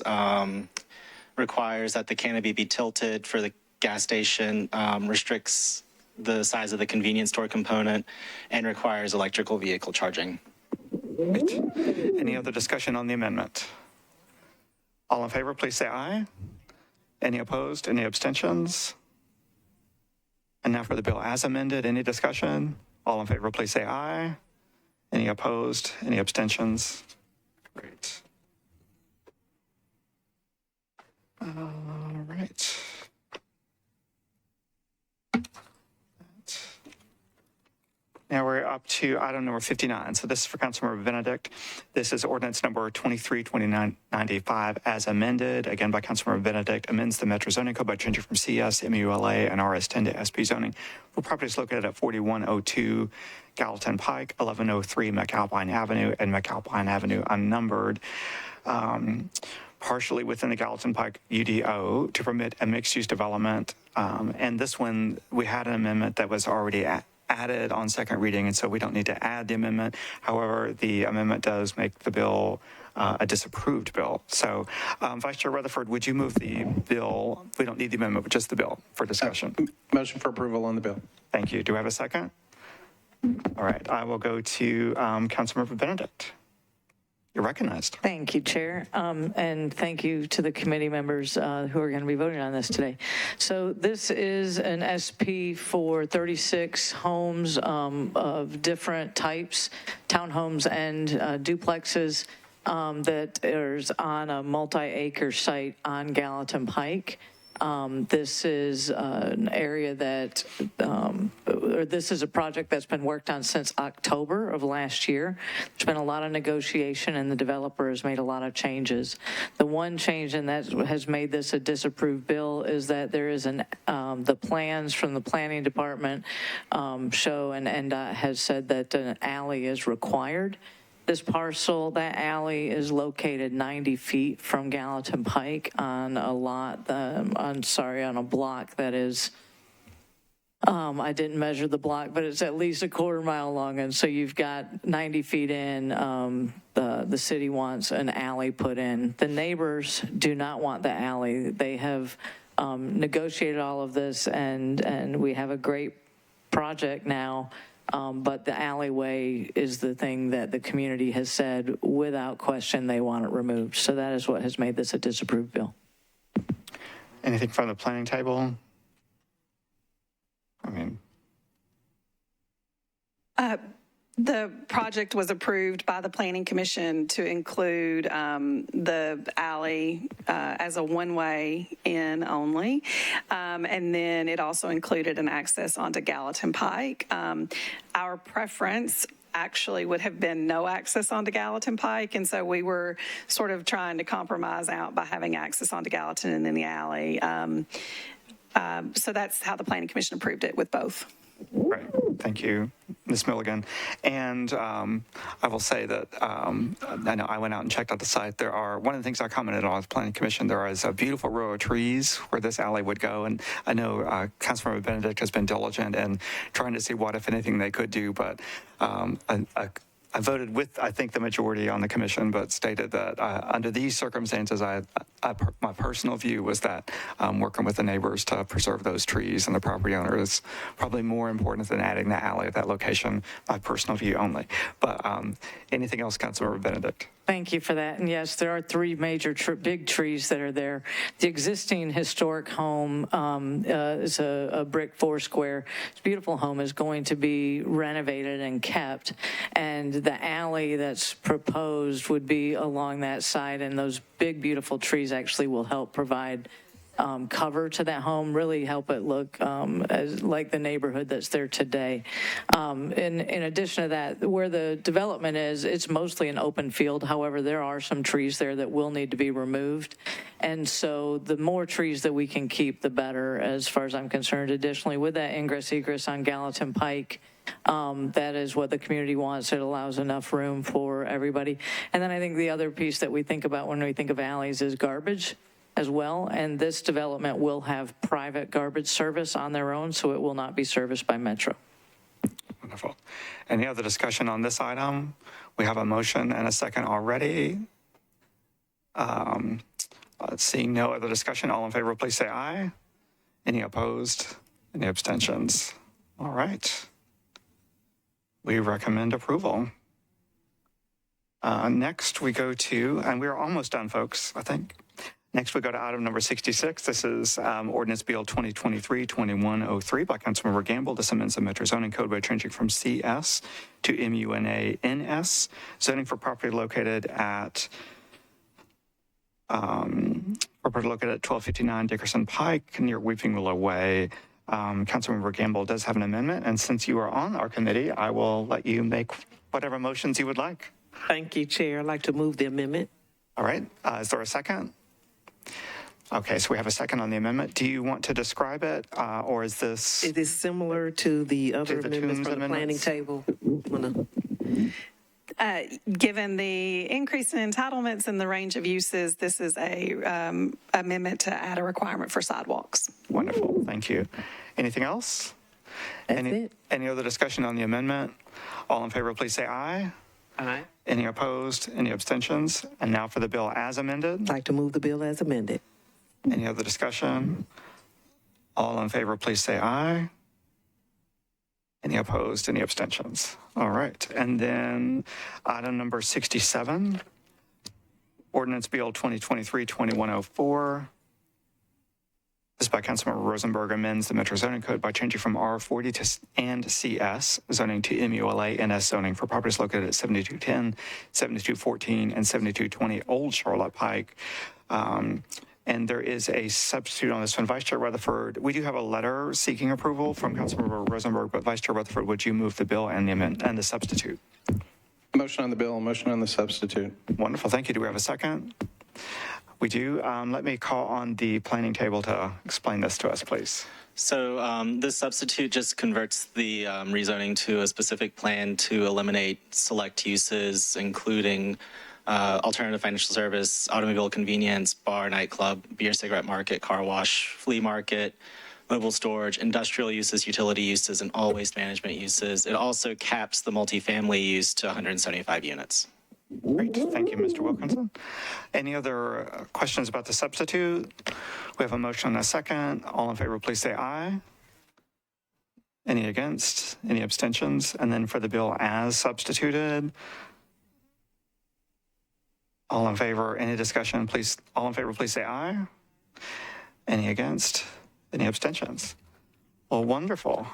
requires that the canopy be tilted for the gas station, restricts the size of the convenience store component, and requires electrical vehicle charging. Right. Any other discussion on the amendment? All in favor, please say aye. Any opposed? Any abstentions? And now for the bill as amended, any discussion? All in favor, please say aye. Any opposed? Any abstentions? Great. All right. Now we're up to item number 59. So this is for Councilmember Benedict. This is ordinance number 23-2995 as amended, again by Councilmember Benedict, amends the Metro Zoning Code by changing from CS, MULA, and RS10 to SP zoning for properties located at 4102 Gallatin Pike, 1103 McAlpine Avenue, and McAlpine Avenue unnumbered. Partially within the Gallatin Pike UDO to permit a mixed-use development. And this one, we had an amendment that was already added on second reading, and so we don't need to add the amendment. However, the amendment does make the bill a disapproved bill. So, Vice Chair Rutherford, would you move the bill? We don't need the amendment, but just the bill for discussion. Motion for approval on the bill. Thank you. Do we have a second? All right, I will go to Councilmember Benedict. You're recognized. Thank you, Chair, and thank you to the committee members who are going to be voting on this today. So this is an SP for 36 homes of different types, townhomes and duplexes that is on a multi-acre site on Gallatin Pike. This is an area that, or this is a project that's been worked on since October of last year. There's been a lot of negotiation and the developer has made a lot of changes. The one change, and that has made this a disapproved bill, is that there is the plans from the planning department show and NDOT has said that an alley is required. This parcel, that alley is located 90 feet from Gallatin Pike on a lot, on a block that is, I didn't measure the block, but it's at least a quarter mile long. And so you've got 90 feet in, the city wants an alley put in. The neighbors do not want the alley. They have negotiated all of this and we have a great project now. But the alleyway is the thing that the community has said without question they want it removed. So that is what has made this a disapproved bill. Anything from the planning table? I mean, The project was approved by the Planning Commission to include the alley as a one-way in only. And then it also included an access onto Gallatin Pike. Our preference actually would have been no access onto Gallatin Pike. And so we were sort of trying to compromise out by having access onto Gallatin and then the alley. So that's how the Planning Commission approved it, with both. right. Thank you, Ms. Milligan. And I will say that I know I went out and checked out the site. There are, one of the things I commented on with the Planning Commission, there is a beautiful row of trees where this alley would go. And I know Councilmember Benedict has been diligent in trying to see what, if anything, they could do. But I voted with, I think, the majority on the commission, but stated that under these circumstances, my personal view was that working with the neighbors to preserve those trees and the property owner is probably more important than adding the alley at that location, my personal view only. But anything else, Councilmember Benedict? Thank you for that. And yes, there are three major big trees that are there. The existing historic home is a brick 4-square. It's a beautiful home, is going to be renovated and kept. And the alley that's proposed would be along that side. And those big, beautiful trees actually will help provide cover to that home, really help it look as like the neighborhood that's there today. In addition to that, where the development is, it's mostly an open field. However, there are some trees there that will need to be removed. And so the more trees that we can keep, the better, as far as I'm concerned. Additionally, with that ingress-egress on Gallatin Pike, that is what the community wants. It allows enough room for everybody. And then I think the other piece that we think about when we think of alleys is garbage as well, and this development will have private garbage service on their own, so it will not be serviced by Metro. Wonderful. Any other discussion on this item? We have a motion and a second already. Seeing no other discussion, all in favor, please say aye. Any opposed? Any abstentions? All right. We recommend approval. Next, we go to, and we're almost done, folks, I think. Next, we go to item number 66. This is Ordinance Bill 2023-2103 by Councilmember Gamble. This amends the Metro zoning code by changing from CS to MUNA-NS. Zoning for property located at 1259 Dickerson Pike near Weeping Willow Way. Councilmember Gamble does have an amendment, and since you are on our committee, I will let you make whatever motions you would like. Thank you, Chair. I'd like to move the amendment. All right. Is there a second? Okay, so we have a second on the amendment. Do you want to describe it, or is this? It is similar to the other the amendments Toombs from the planning amendments? table. Given the increase in entitlements and the range of uses, this is a amendment to add a requirement for sidewalks. Wonderful, thank you. Anything else? Any other discussion on the amendment? All in favor, please say aye. Aye. Any opposed? Any abstentions? And now for the bill as amended. I'd like to move the bill as amended. Any other discussion? All in favor, please say aye. Any opposed? Any abstentions? All right. And then item number 67, Ordinance Bill 2023-2104. This is by Councilmember Rosenberg, amends the Metro zoning code by changing from R40 to and CS zoning to MULA-NS zoning for properties located at 7210, 7214, and 7220 Old Charlotte Pike. And there is a substitute on this one. Vice Chair Rutherford, we do have a letter seeking approval from Councilmember Rosenberg, but Vice Chair Rutherford, would you move the bill and the amendment and the substitute? Motion on the bill, motion on the substitute. Wonderful, thank you. Do we have a second? We do. Let me call on the planning table to explain this to us, please. So this substitute just converts the rezoning to a specific plan to eliminate select uses, including alternative financial service, automobile convenience, bar, nightclub, beer, cigarette market, car wash, flea market, mobile storage, industrial uses, utility uses, and all waste management uses. It also caps the multifamily use to 175 units. Great, thank you, Mr. Wilkinson. Any other questions about the substitute? We have a motion and a second. All in favor, please say aye. Any against? Any abstentions? And then for the bill as substituted, all in favor, any discussion, please, all in favor, please say aye. Any against? Any abstentions? Well, wonderful.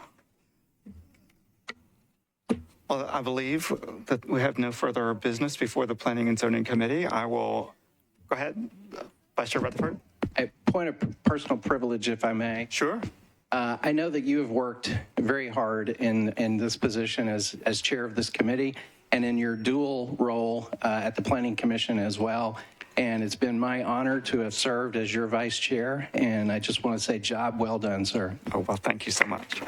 Well, I believe that we have no further business before the Planning and Zoning Committee. I will, go ahead, Vice Chair Rutherford. A point of personal privilege, if I may. Sure. I know that you have worked very hard in this position as chair of this committee and in your dual role at the Planning Commission as well. And it's been my honor to have served as your vice chair. And I just want to say, job well done, sir. Oh, well, thank you so much.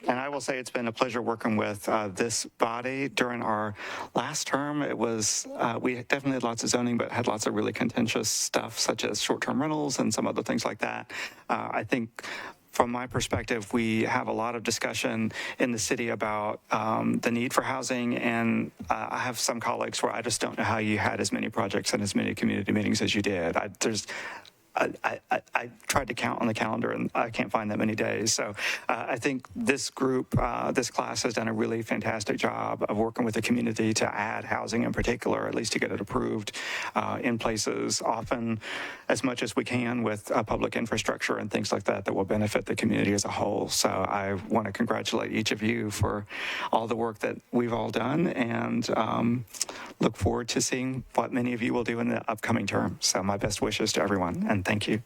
And I will say it's been a pleasure working with this body during our last term. It was, we definitely had lots of zoning, but had lots of really contentious stuff, such as short-term rentals and some other things like that. I think from my perspective, we have a lot of discussion in the city about the need for housing, and I have some colleagues where I just don't know how you had as many projects and as many community meetings as you did. I tried to count on the calendar, and I can't find that many days. So I think this group, this class has done a really fantastic job of working with the community to add housing in particular, at least to get it approved in places, often as much as we can with public infrastructure and things like that that will benefit the community as a whole. So I want to congratulate each of you for all the work that we've all done, and look forward to seeing what many of you will do in the upcoming term. So my best wishes to everyone, and thank you.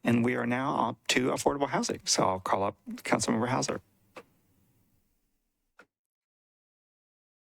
And we are now up to affordable housing. So I'll call up Councilmember Hauser.